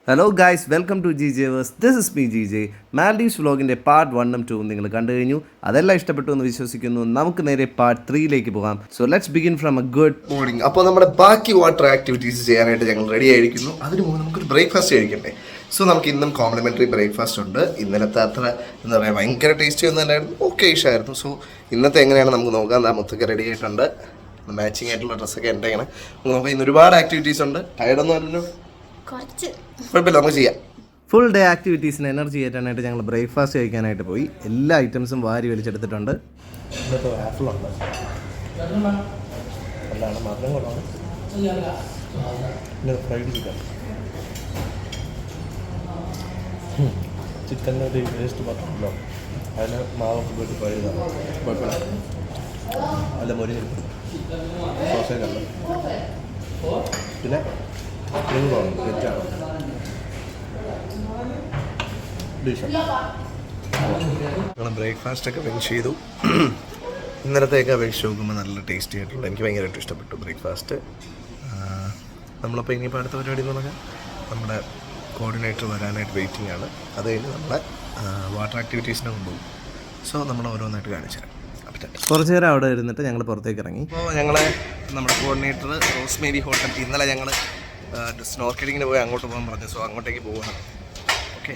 Hello guys, welcome to GJverse. This is me GJ. Maldives വ്ളോഗിൻ്റെ part 1ഉം 2ഉം നിങ്ങൾ കണ്ടു കഴിഞ്ഞു. അതെല്ലാം ഇഷ്ടപ്പെട്ടു എന്ന് വിശ്വസിക്കുന്നു. നമുക്ക് നേരെ പാർട്ട് 3യിലേക്ക് പോകാം. So let's begin from A good morning. അപ്പോൾ നമ്മുടെ ബാക്കി വാട്ടർ ആക്ടിവിറ്റീസ് ചെയ്യാനായിട്ട് ഞങ്ങൾ റെഡി ആയിരിക്കുന്നു. അതിന് മുമ്പ് നമുക്കൊരു ബ്രേക്ക്ഫാസ്റ്റ് കഴിക്കണ്ടേ. സോ നമുക്ക് ഇന്നും കോംപ്ലിമെൻ്ററി ബ്രേക്ക്ഫാസ്റ്റ് ഉണ്ട്. ഇന്നലത്തെ അത്ര എന്താ പറയുക ഭയങ്കര ടേസ്റ്റി ഒന്നും അല്ലായിരുന്നു, ഓക്കെ ഇഷ്ടമായിരുന്നു. സോ ഇന്നത്തെ എങ്ങനെയാണ് നമുക്ക് നോക്കാം. മൊത്തമൊക്കെ റെഡി ആയിട്ടുണ്ട്. മാച്ചിങ് ആയിട്ടുള്ള ഡ്രസ്സൊക്കെ എൻ്റെ ഇങ്ങനെ നമുക്ക് ഇന്ന് ഒരുപാട് ആക്ടിവിറ്റീസ് ഉണ്ട്. ടയർഡൊന്നും അല്ലല്ലോ, കുഴപ്പമില്ല, നമുക്ക് ചെയ്യാം. ഫുൾ ഡേ ആക്ടിവിറ്റീസിന് എനർജി കയറ്റാനായിട്ട് ഞങ്ങൾ ബ്രേക്ക്ഫാസ്റ്റ് കഴിക്കാനായിട്ട് പോയി. എല്ലാ ഐറ്റംസും വാരി വലിച്ചെടുത്തിട്ടുണ്ട്. ഇന്നത്തെ ആപ്പിളുണ്ട്, അല്ലാണ്ട് മധുരം കൊണ്ടാണ്. പിന്നെ ഫ്രൈഡ് ചിക്കൻ്റെ ഒരു വേസ്റ്റ് പറ്റുമല്ലോ, അതിന് മാവൊക്കെ പോയിട്ട് ഫ്രൈ ചെയ്താണ്, കുഴപ്പമില്ല. അല്ല മൊരിഞ്ഞിരിക്കും സോസേജ് ഉണ്ട്. പിന്നെ നിങ്ങളാണ് വെജാണ് ഡിഷ്. ബ്രേക്ക്ഫാസ്റ്റൊക്കെ ഫിനിഷ് ചെയ്തു. ഇന്നലത്തേക്ക് അപേക്ഷിച്ച് നോക്കുമ്പോൾ നല്ല ടേസ്റ്റി ആയിട്ടുള്ള എനിക്ക് ഭയങ്കരമായിട്ട് ഇഷ്ടപ്പെട്ടു ബ്രേക്ക്ഫാസ്റ്റ്. നമ്മളപ്പോൾ ഇനിയിപ്പോൾ അടുത്ത പരിപാടി എന്ന് പറഞ്ഞാൽ നമ്മുടെ കോർഡിനേറ്റർ വരാനായിട്ട് വെയിറ്റിംഗ് ആണ്. അത് കഴിഞ്ഞ് നമ്മളെ വാട്ടർ ആക്ടിവിറ്റീസിനെ കൊണ്ടുപോകും. സോ നമ്മൾ ഓരോന്നായിട്ട് കാണിച്ചു തരാം. കുറച്ച് നേരം അവിടെ ഇരുന്നിട്ട് ഞങ്ങൾ പുറത്തേക്ക് ഇറങ്ങി. അപ്പോൾ ഞങ്ങളെ നമ്മുടെ കോർഡിനേറ്റർ റോസ്മേരി ഹോട്ടൽ ഇന്നലെ ഞങ്ങൾ സ്നോർക്കലിങ്ങിന് പോയി അങ്ങോട്ട് പോകാൻ പറഞ്ഞു. സോ അങ്ങോട്ടേക്ക് പോവുകയാണ്.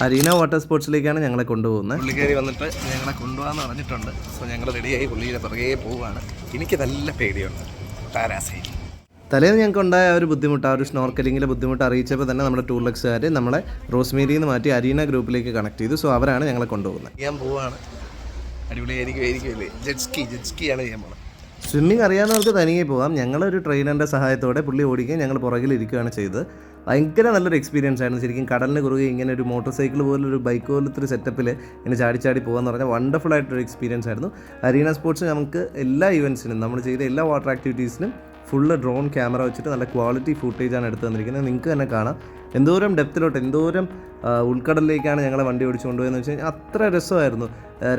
അരീന വാട്ടർ സ്പോർട്സിലേക്കാണ് ഞങ്ങളെ കൊണ്ടുപോകുന്നത്. പുള്ളിക്കാരി വന്നിട്ട് ഞങ്ങളെ കൊണ്ടുപോകാമെന്ന് പറഞ്ഞിട്ടുണ്ട്. സോ ഞങ്ങൾ റെഡിയായി പുള്ളിയുടെ പുറകെ പോവുകയാണ്. എനിക്ക് നല്ല പേടിയുണ്ട് പാരാസൈറ്റ്. തലേന്ന് ഞങ്ങൾക്ക് ഉണ്ടായ ഒരു ബുദ്ധിമുട്ട്, ആ ഒരു സ്നോർക്കലിങ്ങിലെ ബുദ്ധിമുട്ട് അറിയിച്ചപ്പോൾ തന്നെ നമ്മുടെ ടൂറിലക്സുകാർ നമ്മളെ റോസ്മേരിയിൽ നിന്ന് മാറ്റി അരീന ഗ്രൂപ്പിലേക്ക് കണക്ട് ചെയ്തു. സോ അവരാണ് ഞങ്ങളെ കൊണ്ടുപോകുന്നത്. ഞാൻ പോവുകയാണ്. അടിപൊളിയായിരിക്കുമല്ലേ. ജെറ്റ്സ്കിയാണ് ചെയ്യാൻ പോകുന്നത്. സ്വിമ്മിങ് അറിയാവുന്നവർക്ക് തനിയെ പോകാം. ഞങ്ങളൊരു ട്രെയിനറിൻ്റെ സഹായത്തോടെ പുള്ളി ഓടിക്കുകയും ഞങ്ങൾ പുറകിലിരിക്കുകയാണ് ചെയ്തത്. ഭയങ്കര നല്ലൊരു എക്സ്പീരിയൻസ് ആയിരുന്നു. ശരിക്കും കടലിന് കുറുകെ ഇങ്ങനെ ഒരു മോട്ടോർ സൈക്കിൾ പോലൊരു ബൈക്ക് പോലത്തെ ഒരു സെറ്റപ്പിൽ ഇങ്ങനെ ചാടി പോകാമെന്ന് പറഞ്ഞാൽ വണ്ടർഫുൾ ആയിട്ടൊരു എക്സ്പീരിയൻസ് ആയിരുന്നു. അരീന സ്പോർട്സ് നമുക്ക് എല്ലാ ഇവൻറ്റ്സിനും നമ്മൾ ചെയ്ത എല്ലാ വാട്ടർ ആക്ടിവിറ്റീസിനും ഫുള്ള് ഡ്രോൺ ക്യാമറ വെച്ചിട്ട് നല്ല ക്വാളിറ്റി ഫുട്ടേജാണ് എടുത്തു തന്നിരിക്കുന്നത്. നിങ്ങൾക്ക് തന്നെ കാണാം എന്തോരം ഡെപ്തിലോട്ട്, എന്തോരം ഉൾക്കടലിലേക്കാണ് ഞങ്ങളെ വണ്ടി ഓടിച്ചു കൊണ്ടുപോയെന്ന് വെച്ച് കഴിഞ്ഞാൽ അത്ര രസമായിരുന്നു.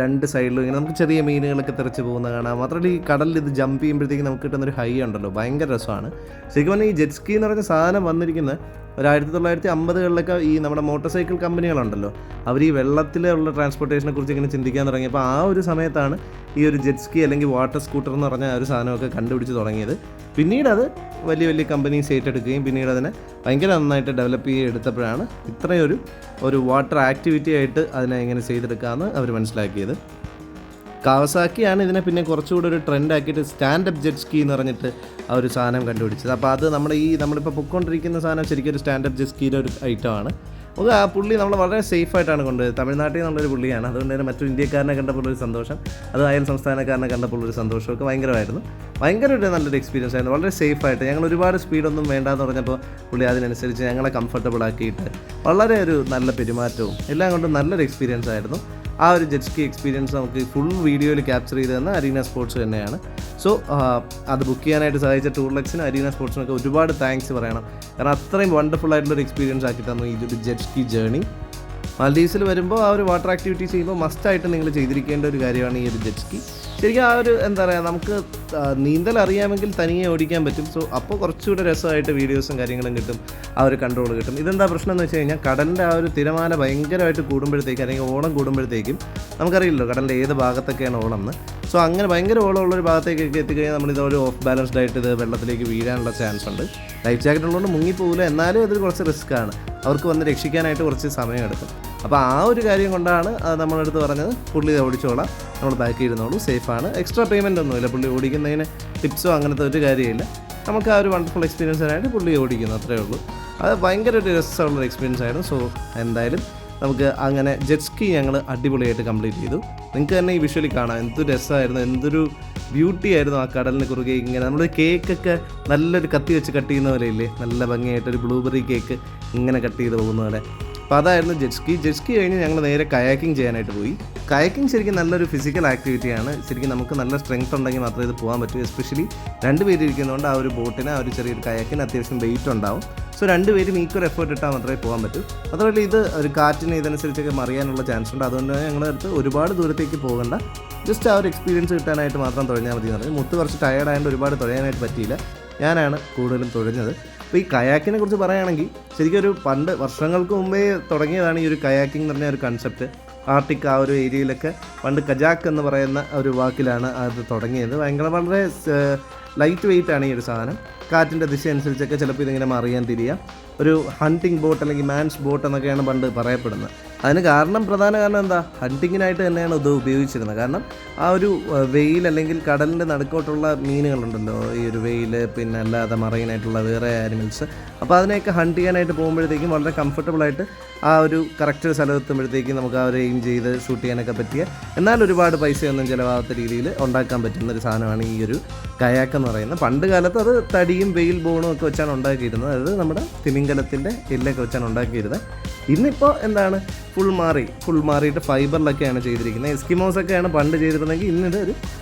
രണ്ട് സൈഡിലും ഇങ്ങനെ നമുക്ക് ചെറിയ മീനുകളൊക്കെ തെറിച്ച് പോകുന്ന കാണാം. മാത്രമല്ല ഈ കടലിൽ ഇത് ജമ്പ് ചെയ്യുമ്പോഴത്തേക്ക് നമുക്ക് കിട്ടുന്നൊരു ഹൈ ഉണ്ടല്ലോ, ഭയങ്കര രസമാണ്. ശരിക്കും പറഞ്ഞാൽ ഈ ജെറ്റ് സ്കീ എന്ന് പറഞ്ഞ സാധനം വന്നിരിക്കുന്നത് ഒരു 1950-കളിലൊക്കെ ഈ നമ്മുടെ മോട്ടോർ സൈക്കിൾ കമ്പനികളുണ്ടല്ലോ, അവർ ഈ വെള്ളത്തിലുള്ള ട്രാൻസ്പോർട്ടേഷനെ കുറിച്ച് ഇങ്ങനെ ചിന്തിക്കാൻ തുടങ്ങിയപ്പോൾ ആ ഒരു സമയത്താണ് ഈ ഒരു ജെറ്റ് സ്കീ അല്ലെങ്കിൽ വാട്ടർ സ്കൂട്ടർ എന്ന് പറഞ്ഞ ഒരു സാധനമൊക്കെ കണ്ടുപിടിച്ച് തുടങ്ങിയത്. പിന്നീട് അത് വലിയ വലിയ കമ്പനീസ് ഏറ്റെടുക്കുകയും പിന്നീട് അതിനെ ഭയങ്കര നന്നായിട്ട് ഡെവലപ്പ് എടുത്തപ്പോഴാണ് ഇത്രയൊരു വാട്ടർ ആക്ടിവിറ്റി ആയിട്ട് അതിനെ എങ്ങനെ ചെയ്തെടുക്കാമെന്ന് അവർ മനസ്സിലാക്കിയത്. കാവസാക്കിയാണ് ഇതിനെ പിന്നെ കുറച്ചുകൂടെ ഒരു ട്രെൻഡ് ആക്കിയിട്ട് സ്റ്റാൻഡപ്പ് ജെറ്റ് സ്കീ എന്ന് പറഞ്ഞിട്ട് ആ ഒരു സാധനം കണ്ടുപിടിച്ചത്. അപ്പോൾ അത് നമ്മളിപ്പോൾ പൊയ്ക്കൊണ്ടിരിക്കുന്ന സാധനം ശരിക്കും ഒരു സ്റ്റാൻഡപ്പ് ജെറ്റ് സ്കീയുടെ ഒരു ഐറ്റമാണ്. അപ്പോൾ ആ പുള്ളി നമ്മൾ വളരെ സേഫായിട്ടാണ് കൊണ്ടുപോയത്. തമിഴ്നാട്ടിൽ നിന്നുള്ളൊരു പുള്ളിയാണ്. അതുകൊണ്ട് തന്നെ മറ്റു ഇന്ത്യക്കാരനെ കണ്ടപ്പോൾ ഒരു സന്തോഷം, അത് അയൽ സംസ്ഥാനക്കാരനെ കണ്ടപ്പോൾ ഒരു സന്തോഷമൊക്കെ ഭയങ്കരമായിരുന്നു. ഭയങ്കര ഒരു നല്ലൊരു എക്സ്പീരിയൻസ് ആയിരുന്നു. വളരെ സേഫായിട്ട് ഞങ്ങൾ ഒരുപാട് സ്പീഡൊന്നും വേണ്ടാന്ന് പറഞ്ഞപ്പോൾ പുള്ളി അതിനനുസരിച്ച് ഞങ്ങളെ കംഫർട്ടബിൾ ആക്കിയിട്ട് വളരെ ഒരു നല്ല പെരുമാറ്റവും എല്ലാം കൊണ്ടും നല്ലൊരു എക്സ്പീരിയൻസ് ആയിരുന്നു. ആ ഒരു ജെറ്റ് സ്കീ എക്സ്പീരിയൻസ് നമുക്ക് ഫുൾ വീഡിയോയിൽ ക്യാപ്ചർ ചെയ്ത് തന്ന അരീന സ്പോർട്സ് തന്നെയാണ്. സോ അത് ബുക്ക് ചെയ്യാനായിട്ട് സഹായിച്ച ടൂറിലക്സിനും അരീന സ്പോർട്സിനൊക്കെ ഒരുപാട് താങ്ക്സ് പറയണം. കാരണം അത്രയും വണ്ടർഫുൾ ആയിട്ടുള്ളൊരു എക്സ്പീരിയൻസ് ആക്കി തന്നു ഈ ഒരു ജെറ്റ് സ്കീ ജേർണി. മാൽഡീവ്സിൽ വരുമ്പോൾ ആ ഒരു വാട്ടർ ആക്ടിവിറ്റീസ് ചെയ്യുമ്പോൾ മസ്റ്റായിട്ട് നിങ്ങൾ ചെയ്തിരിക്കേണ്ട ഒരു കാര്യമാണ് ഈ ഒരു ജെറ്റ് സ്കീ. ശരിക്കും ആ ഒരു എന്താ പറയുക, നമുക്ക് നീന്തൽ അറിയാമെങ്കിൽ തനിയെ ഓടിക്കാൻ പറ്റും. സോ അപ്പോൾ കുറച്ചുകൂടെ രസമായിട്ട് വീഡിയോസും കാര്യങ്ങളും കിട്ടും, ആ ഒരു കൺട്രോൾ കിട്ടും. ഇതെന്താ പ്രശ്നം എന്ന് വെച്ച് കഴിഞ്ഞാൽ കടലിൻ്റെ ആ ഒരു തിരമാല ഭയങ്കരമായിട്ട് കൂടുമ്പോഴത്തേക്കും അല്ലെങ്കിൽ ഓളം കൂടുമ്പോഴത്തേക്കും നമുക്കറിയില്ലല്ലോ കടലിൻ്റെ ഏത് ഭാഗത്തൊക്കെയാണ് ഓളം എന്ന്. സോ അങ്ങനെ ഭയങ്കര ഓളമുള്ളൊരു ഭാഗത്തേക്കൊക്കെ എത്തിക്കഴിഞ്ഞാൽ നമ്മളിതൊരു ഓഫ് ബാലൻസ്ഡ് ആയിട്ട് ഇത് വെള്ളത്തിലേക്ക് വീഴാനുള്ള ചാൻസ് ഉണ്ട്. ലൈഫ് ജാക്കറ്റ് ഉള്ളതുകൊണ്ട് മുങ്ങിപ്പോകില്ല, എന്നാലും അതിൽ കുറച്ച് റിസ്ക്കാണ്. അവർക്ക് വന്ന് രക്ഷിക്കാനായിട്ട് കുറച്ച് സമയമെടുക്കും. അപ്പോൾ ആ ഒരു കാര്യം കൊണ്ടാണ് നമ്മളടുത്ത് പറഞ്ഞത് പുള്ളി ഓടിച്ചോളാം, നമ്മൾ ബാക്കി ഇരുന്നോളൂ, സേഫാണ്, എക്സ്ട്രാ പേയ്മെൻ്റ് ഒന്നുമില്ല. പുള്ളി ഓടിക്കുന്നതിന് ടിപ്സോ അങ്ങനത്തെ ഒരു കാര്യമില്ല. നമുക്ക് ആ ഒരു വണ്ടർഫുൾ എക്സ്പീരിയൻസിനായിട്ട് പുള്ളി ഓടിക്കുന്നു, അത്രയേ ഉള്ളൂ. അത് ഭയങ്കര ഒരു രസമുള്ളൊരു എക്സ്പീരിയൻസ് ആയിരുന്നു. സോ എന്തായാലും നമുക്ക് അങ്ങനെ ജെറ്റ് സ്കീ ഞങ്ങൾ അടിപൊളിയായിട്ട് കംപ്ലീറ്റ് ചെയ്തു. നിങ്ങൾക്ക് തന്നെ ഈ വിഷ്വലി കാണാം എന്തൊരു രസമായിരുന്നു, എന്തൊരു ബ്യൂട്ടി ആയിരുന്നു ആ കടലിന് കുറുകെ. ഇങ്ങനെ നമ്മൾ കേക്കൊക്കെ നല്ലൊരു കത്തി വെച്ച് കട്ട് ചെയ്യുന്ന പോലെ ഇല്ലേ, നല്ല ഭംഗിയായിട്ടൊരു ബ്ലൂബെറി കേക്ക് ഇങ്ങനെ കട്ട് ചെയ്ത് പോകുന്ന പോലെ. അപ്പോൾ അതായിരുന്നു ജെറ്റ് സ്കീ. ജെറ്റ് സ്കീ കഴിഞ്ഞ് ഞങ്ങൾ നേരെ കയാക്കിംഗ് ചെയ്യാനായിട്ട് പോയി. കയാക്കിംഗ് ശരിക്കും നല്ലൊരു ഫിസിക്കൽ ആക്ടിവിറ്റിയാണ്. ശരിക്കും നമുക്ക് നല്ല സ്ട്രെങ്ത് ഉണ്ടെങ്കിൽ മാത്രമേ ഇത് പോകാൻ പറ്റൂ. എസ്പെഷ്യലി 2 പേര് ഇരിക്കുന്നതുകൊണ്ട് ആ ഒരു ബോട്ടിന് ആ ഒരു ചെറിയൊരു കയാക്കിന് അത്യാവശ്യം വെയിറ്റ് ഉണ്ടാവും. സോ 2 പേരും ഈക്വൽ എഫേർട്ട് ഇട്ടാൽ മാത്രമേ പോകാൻ പറ്റൂ. അതുപോലെ ഇത് ഒരു കാറ്റിന് ഇതനുസരിച്ചൊക്കെ മറിയാനുള്ള ചാൻസ് ഉണ്ട്. അതുകൊണ്ട് തന്നെ ഞങ്ങളുടെ അടുത്ത് ഒരുപാട് ദൂരത്തേക്ക് പോകണ്ട, ജസ്റ്റ് ആ ഒരു എക്സ്പീരിയൻസ് കിട്ടാനായിട്ട് മാത്രം തുഴഞ്ഞാൽ മതി എന്ന് പറഞ്ഞു. മുത്ത് കുറച്ച് ടയേർഡായതുകൊണ്ട് ഒരുപാട് തുഴയാനായിട്ട് പറ്റിയില്ല. ഞാനാണ് കൂടുതലും തുഴഞ്ഞത്. അപ്പോൾ ഈ കയാക്കിനെ കുറിച്ച് പറയുകയാണെങ്കിൽ ശരിക്കും ഒരു പണ്ട് വർഷങ്ങൾക്ക് മുമ്പേ തുടങ്ങിയതാണ് ഈ ഒരു കയാക്കിംഗ് എന്ന് പറഞ്ഞ ഒരു കൺസെപ്റ്റ്. ആർട്ടിക് ആ ഒരു ഏരിയയിലൊക്കെ പണ്ട് കജാക്ക് എന്ന് പറയുന്ന ഒരു വാക്കിലാണ് അത് തുടങ്ങിയത്. വളരെ ലൈറ്റ് വെയിറ്റ് ആണ് ഈ ഒരു സാധനം. കാറ്റിൻ്റെ ദിശ അനുസരിച്ചൊക്കെ ചിലപ്പോൾ ഇതിങ്ങനെ മറിയാൻ തിരിയാം. ഒരു ഹണ്ടിങ് ബോട്ട് അല്ലെങ്കിൽ മാൻസ് ബോട്ട് എന്നൊക്കെയാണ് പണ്ട് പറയപ്പെടുന്നത്. അതിന് പ്രധാന കാരണം എന്താ, ഹണ്ടിങ്ങിനായിട്ട് തന്നെയാണ് ഇത് ഉപയോഗിച്ചിരുന്നത്. കാരണം ആ ഒരു വെയിൽ അല്ലെങ്കിൽ കടലിൻ്റെ നടുക്കോട്ടുള്ള മീനുകളുണ്ടല്ലോ, ഈ ഒരു വെയിൽ, പിന്നെ അല്ലാതെ മറൈനായിട്ടുള്ള വേറെ ആനിമൽസ്, അപ്പോൾ അതിനെയൊക്കെ ഹണ്ട് ചെയ്യാനായിട്ട് പോകുമ്പോഴത്തേക്കും വളരെ കംഫർട്ടബിളായിട്ട് ആ ഒരു കറക്റ്റ് സ്ഥലത്തെത്തുമ്പോഴത്തേക്കും നമുക്ക് ആ ഒരു എയിം ചെയ്ത് ഷൂട്ട് ചെയ്യാനൊക്കെ പറ്റിയ, എന്നാൽ ഒരുപാട് പൈസയൊന്നും ചിലവാകാത്ത രീതിയിൽ ഉണ്ടാക്കാൻ പറ്റുന്ന ഒരു സാധനമാണ് ഈ ഒരു കയാക്ക് എന്ന് പറയുന്നത്. പണ്ട് കാലത്ത് അത് തടിയും വെയിൽ ബോണും ഒക്കെ വെച്ചാണ് ഉണ്ടാക്കിയിരുന്നത്. അതായത് നമ്മുടെ തിമിംഗലത്തിൻ്റെ എല്ലൊക്കെ വെച്ചാണ് ഉണ്ടാക്കിയിരുന്നത്. ഇന്നിപ്പോൾ എന്താണ്, ഫുൾ മാറിയിട്ട് ഫൈബറിലൊക്കെയാണ് ചെയ്തിരിക്കുന്നത്. എസ്കിമോസൊക്കെയാണ് പണ്ട് ചെയ്തിരുന്നെങ്കിൽ ഇന്നിത് ഒരു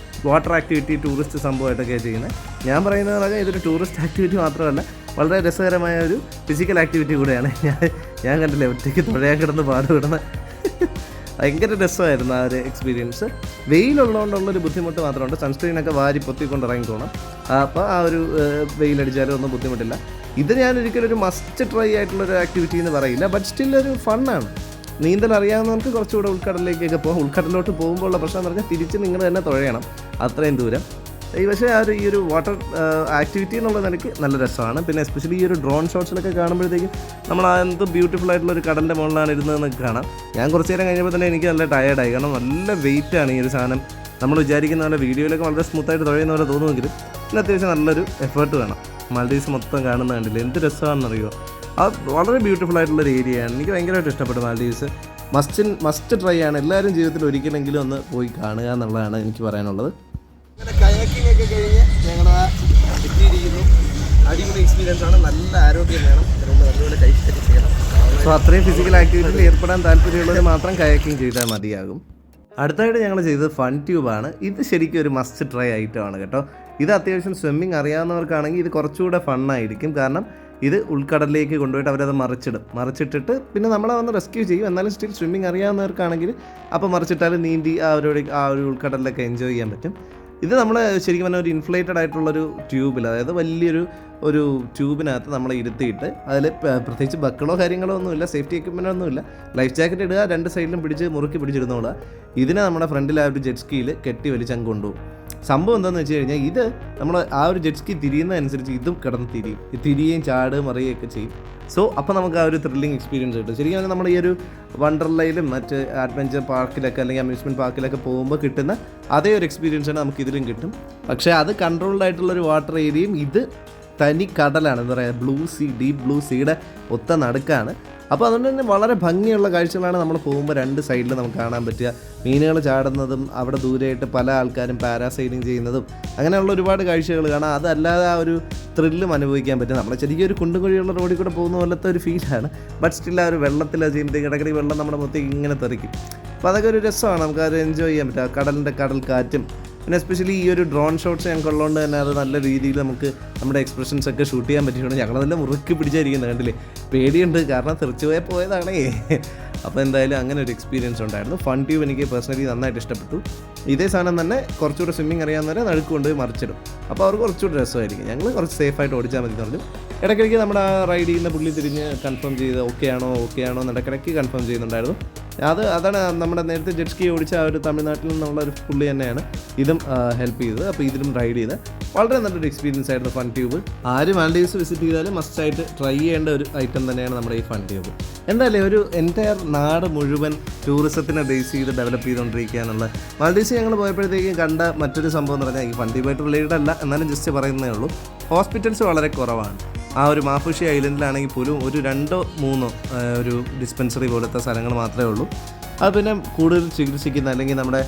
വാട്ടർ ആക്ടിവിറ്റി, ടൂറിസ്റ്റ് സംഭവമായിട്ടൊക്കെയാണ് ചെയ്യുന്നത്. ഞാൻ പറയുന്നത് ഇതൊരു ടൂറിസ്റ്റ് ആക്ടിവിറ്റി മാത്രമല്ല, വളരെ രസകരമായ ഒരു ഫിസിക്കൽ ആക്ടിവിറ്റി കൂടെയാണ്. ഞാൻ കണ്ടില്ലേ ഒറ്റയ്ക്ക് തുഴയാൻ കിടന്ന് പാടുവിടുന്ന ഭയങ്കര രസമായിരുന്നു ആ ഒരു എക്സ്പീരിയൻസ്. വെയിലുള്ളതുകൊണ്ടുള്ളൊരു ബുദ്ധിമുട്ട് മാത്രമുണ്ട്. സൺസ്ക്രീനൊക്കെ വാരി പൊത്തിക്കൊണ്ട് ഇറങ്ങിക്കോണം. അപ്പോൾ ആ ഒരു വെയിലടിച്ചാലും ഒന്നും ബുദ്ധിമുട്ടില്ല. ഇത് ഞാൻ ഒരിക്കലും ഒരു മസ്റ്റ് ട്രൈ ആയിട്ടുള്ളൊരു ആക്ടിവിറ്റി എന്ന് പറയില്ല, ബട്ട് സ്റ്റിൽ ഒരു ഫണ്ണാണ്. നീന്തൽ അറിയാവുന്നവർക്ക് കുറച്ചുകൂടെ ഉൾക്കടലിലേക്കൊക്കെ പോകാം. ഉൾക്കടലിലോട്ട് പോകുമ്പോൾ ഉള്ള പ്രശ്നം എന്ന് പറഞ്ഞാൽ തിരിച്ച് നിങ്ങൾ തന്നെ തുഴയണം അത്രയും ദൂരം. പക്ഷേ ഈ ഒരു വാട്ടർ ആക്ടിവിറ്റി എന്നുള്ള നിലയ്ക്ക് നല്ല രസമാണ്. പിന്നെ എസ്പെഷ്യലി ഈ ഒരു ഡ്രോൺ ഷോട്ട്സിലൊക്കെ കാണുമ്പോഴത്തേക്കും നമ്മൾ എന്ത് ബ്യൂട്ടിഫുൾ ആയിട്ടുള്ള ഒരു കടലിൻ്റെ മുകളിലാണ് ഇരുന്നതെന്നൊക്കെ കാണാം. ഞാൻ കുറച്ച് നേരം കഴിഞ്ഞപ്പോൾ തന്നെ എനിക്ക് നല്ല ടയേർഡായി. കാരണം നല്ല വെയിറ്റാണ് ഈ ഒരു സാധനം. നമ്മൾ വിചാരിക്കുന്ന പോലെ വീഡിയോയിലൊക്കെ വളരെ സ്മൂത്തായിട്ട് തുഴയുന്ന പോലെ തോന്നുമെങ്കിലും പിന്നെ അത്യാവശ്യം നല്ലൊരു എഫേർട്ട് വേണം. മാൽഡീവ്സ് മൊത്തം കാണുന്ന കണ്ടില്ല, എന്ത് രസമാണെന്നറിയോ. അത് വളരെ ബ്യൂട്ടിഫുൾ ആയിട്ടുള്ളൊരു ഏരിയയാണ്. എനിക്ക് ഭയങ്കരമായിട്ട് ഇഷ്ടപ്പെട്ടു മാൽഡീവ്സ്. മസ്റ്റ് ട്രൈ ആണ്. എല്ലാവരും ജീവിതത്തിൽ ഒരിക്കലെങ്കിലും ഒന്ന് പോയി കാണുക എന്നുള്ളതാണ് എനിക്ക് പറയാനുള്ളത്. അങ്ങനെ കയാക്കിംഗ് ഒക്കെ കഴിഞ്ഞ് ഞങ്ങൾ എത്തിയിരിക്കുന്നു. അടിപൊളി എക്സ്പീരിയൻസ് ആണ്. നല്ല ആരോഗ്യം വേണം, അതുകൊണ്ട് നല്ലപോലെ കഴിച്ചിട്ട് ചെയ്യണം. സോ അത്രയും ഫിസിക്കൽ ആക്ടിവിറ്റിയിൽ ഏർപ്പെടാൻ താല്പര്യമുള്ളവർ മാത്രം കയാക്കിംഗ് ചെയ്താൽ മതിയാകും. അടുത്തായിട്ട് ഞങ്ങൾ ചെയ്തത് ഫൺ ട്യൂബാണ്. ഇത് ശരിക്കും ഒരു മസ്റ്റ് ട്രൈ ഐറ്റമാണ് കേട്ടോ. ഇത് അത്യാവശ്യം സ്വിമ്മിങ് അറിയാവുന്നവർക്കാണെങ്കിൽ ഇത് കുറച്ചുകൂടെ ഫണ്ണായിരിക്കും. കാരണം ഇത് ഉൾക്കടലിലേക്ക് കൊണ്ടുപോയിട്ട് അവരത് മറിച്ചിട്ടിട്ട് പിന്നെ നമ്മളെ വന്ന് റെസ്ക്യൂ ചെയ്യും. എന്നാലും സ്റ്റിൽ സ്വിമ്മിങ് അറിയാവുന്നവർക്കാണെങ്കിൽ അപ്പോൾ മറിച്ചിട്ടാലും നീന്തി ആ ഒരു ഉൾക്കടലിലൊക്കെ എൻജോയ് ചെയ്യാൻ പറ്റും. ഇത് നമ്മൾ ശരിക്കും പറഞ്ഞാൽ ഒരു ഇൻഫ്ലേറ്റഡ് ആയിട്ടുള്ളൊരു ട്യൂബിൽ, അതായത് വലിയൊരു ട്യൂബിനകത്ത് നമ്മളെ ഇരുത്തിയിട്ട് അതിൽ പ്രത്യേകിച്ച് ബക്കളോ കാര്യങ്ങളോ ഒന്നുമില്ല, സേഫ്റ്റി എക്യുപ്മെൻ്റ് ഒന്നുമില്ല. ലൈഫ് ജാക്കറ്റ് ഇടുക, രണ്ട് സൈഡിലും മുറുക്കി പിടിച്ചിരുന്നോളുക. ഇതിനെ നമ്മുടെ ഫ്രണ്ടിൽ ആ ഒരു ജെറ്റ് സ്കീയിൽ കെട്ടി വലിച്ചങ്ങ് കൊണ്ടുപോകും. സംഭവം എന്താണെന്ന് വെച്ച് കഴിഞ്ഞാൽ ഇത് നമ്മൾ ആ ഒരു ജെറ്റ് സ്കീ തിരിയുന്നതനുസരിച്ച് ഇതും കിടന്ന് തിരിയുകയും ചാടുകയും മറിയുകയൊക്കെ ചെയ്യും. സോ അപ്പോൾ നമുക്ക് ആ ഒരു ത്രില്ലിങ് എക്സ്പീരിയൻസ് കിട്ടും. ശരിക്കും പറഞ്ഞാൽ നമ്മൾ ഈ ഒരു വണ്ടർലയിലും മറ്റ് അഡ്വഞ്ചർ പാർക്കിലൊക്കെ അല്ലെങ്കിൽ അമ്യൂസ്മെൻറ്റ് പാർക്കിലൊക്കെ പോകുമ്പോൾ കിട്ടുന്ന അതേ ഒരു എക്സ്പീരിയൻസാണ് നമുക്ക് ഇതിലും കിട്ടും. പക്ഷേ അത് കൺട്രോൾഡ് ആയിട്ടുള്ളൊരു വാട്ടർ ഏരിയയും ഇത് തനി കടലാണ്, എന്താ പറയുക, ഡീപ്പ് ബ്ലൂ സീയുടെ ഒത്ത നടുക്കാണ്. അപ്പോൾ അതുകൊണ്ട് തന്നെ വളരെ ഭംഗിയുള്ള കാഴ്ചകളാണ് നമ്മൾ പോകുമ്പോൾ രണ്ട് സൈഡിൽ നമുക്ക് കാണാൻ പറ്റുക. മീനുകൾ ചാടുന്നതും അവിടെ ദൂരെയായിട്ട് പല ആൾക്കാരും പാരാസൈലിംഗ് ചെയ്യുന്നതും അങ്ങനെയുള്ള ഒരുപാട് കാഴ്ചകൾ കാണാം. അതല്ലാതെ ആ ഒരു ത്രില്ലും അനുഭവിക്കാൻ പറ്റും. നമ്മൾ ശരിക്കും ഒരു കുണ്ടും കുഴിയുള്ള റോഡിൽ കൂടെ പോകുന്ന പോലത്തെ ഒരു ഫീലാണ്. ബട്ട് സ്റ്റിൽ ആ ഒരു വെള്ളത്തിൽ ചെയ്യുമ്പോഴത്തേക്ക് ഇടയ്ക്കിടയ്ക്ക് വെള്ളം നമ്മുടെ മൊത്തം ഇങ്ങനെ തെറിക്കും. അപ്പോൾ അതൊക്കെ ഒരു രസമാണ്, നമുക്കത് എൻജോയ് ചെയ്യാൻ പറ്റും. കടൽ കാറ്റും പിന്നെ എസ്പെഷ്യലി ഈ ഒരു ഡ്രോൺ ഷോട്ട്സ് ഞങ്ങൾക്കുള്ളതുകൊണ്ട് തന്നെ അത് നല്ല രീതിയിൽ നമുക്ക് നമ്മുടെ എക്സ്പ്രഷൻസ് ഒക്കെ ഷൂട്ട് ചെയ്യാൻ പറ്റിയിട്ടുണ്ട്. ഞങ്ങളതെല്ലാം മുറുക്കി പിടിച്ചായിരിക്കുന്നത് കണ്ടില്ലേ, പേടിയുണ്ട്, കാരണം തെറിച്ചു പോയതാണേ. അപ്പോൾ എന്തായാലും അങ്ങനെ ഒരു എക്സ്പീരിയൻസ് ഉണ്ടായിരുന്നു. ഫൺ ട്യൂബ് എനിക്ക് പേഴ്സണലി നന്നായിട്ട് ഇഷ്ടപ്പെട്ടു. ഇതേ സാധനം തന്നെ കുറച്ചുകൂടെ സ്വിമ്മിങ് അറിയാവുന്നവരെ നടുക്ക് കൊണ്ടുപോയി മറിച്ചിടും. അപ്പോൾ അവർക്ക് കുറച്ചുകൂടെ രസമായിരിക്കും. ഞങ്ങൾ കുറച്ച് സേഫായിട്ട് ഓടിച്ചാൽ മതി എന്ന് പറഞ്ഞു. ഇടയ്ക്കിടയ്ക്ക് നമ്മുടെ ആ റൈഡ് ചെയ്യുന്ന പുള്ളി തിരിഞ്ഞ് കൺഫേം ചെയ്ത് ഓക്കെ ആണോ എന്ന് ഇടയ്ക്കിടയ്ക്ക് കൺഫേം ചെയ്യുന്നുണ്ടായിരുന്നു. അതാണ് നമ്മുടെ നേരത്തെ ജെറ്റ് സ്കീ ഓടിച്ച ആ ഒരു തമിഴ്നാട്ടിൽ നിന്നുള്ള ഒരു പുള്ളി തന്നെയാണ് ഇതും ഹെൽപ്പ് ചെയ്തത്. അപ്പോൾ ഇതിലും റൈഡ് ചെയ്ത് വളരെ നല്ലൊരു എക്സ്പീരിയൻസ് ആയിരുന്നു ഫൺ ട്യൂബ്. ആര് മാൽഡീവ്സ് വിസിറ്റ് ചെയ്താലും മസ്റ്റായിട്ട് ട്രൈ ചെയ്യേണ്ട ഒരു ഐറ്റം തന്നെയാണ് നമ്മുടെ ഈ ഫൺ ട്യൂബ്. എന്തായാലും ഒരു എൻറ്റയർ നാട് മുഴുവൻ ടൂറിസത്തിനെ ബേസ് ചെയ്ത് ഡെവലപ്പ് ചെയ്തുകൊണ്ടിരിക്കുക എന്നുള്ള. മാൽഡീവ്സ് ഞങ്ങൾ പോയപ്പോഴത്തേക്കും കണ്ട മറ്റൊരു സംഭവം എന്ന് പറഞ്ഞാൽ ഈ ഫൺ ട്യൂബായിട്ട് റിലേറ്റഡ് അല്ല, എന്നാലും ജസ്റ്റ് പറയുന്നതേ ഉള്ളൂ. ഹോസ്പിറ്റൽസ് വളരെ കുറവാണ്. ആ ഒരു മാഫുഷി ഐലൻഡിലാണെങ്കിൽ പോലും ഒരു 2-3 ഒരു ഡിസ്പെൻസറി പോലത്തെ സ്ഥലങ്ങൾ മാത്രമേ ഉള്ളൂ. അത് പിന്നെ കൂടുതൽ ചികിത്സിക്കുന്ന അല്ലെങ്കിൽ നമ്മുടെ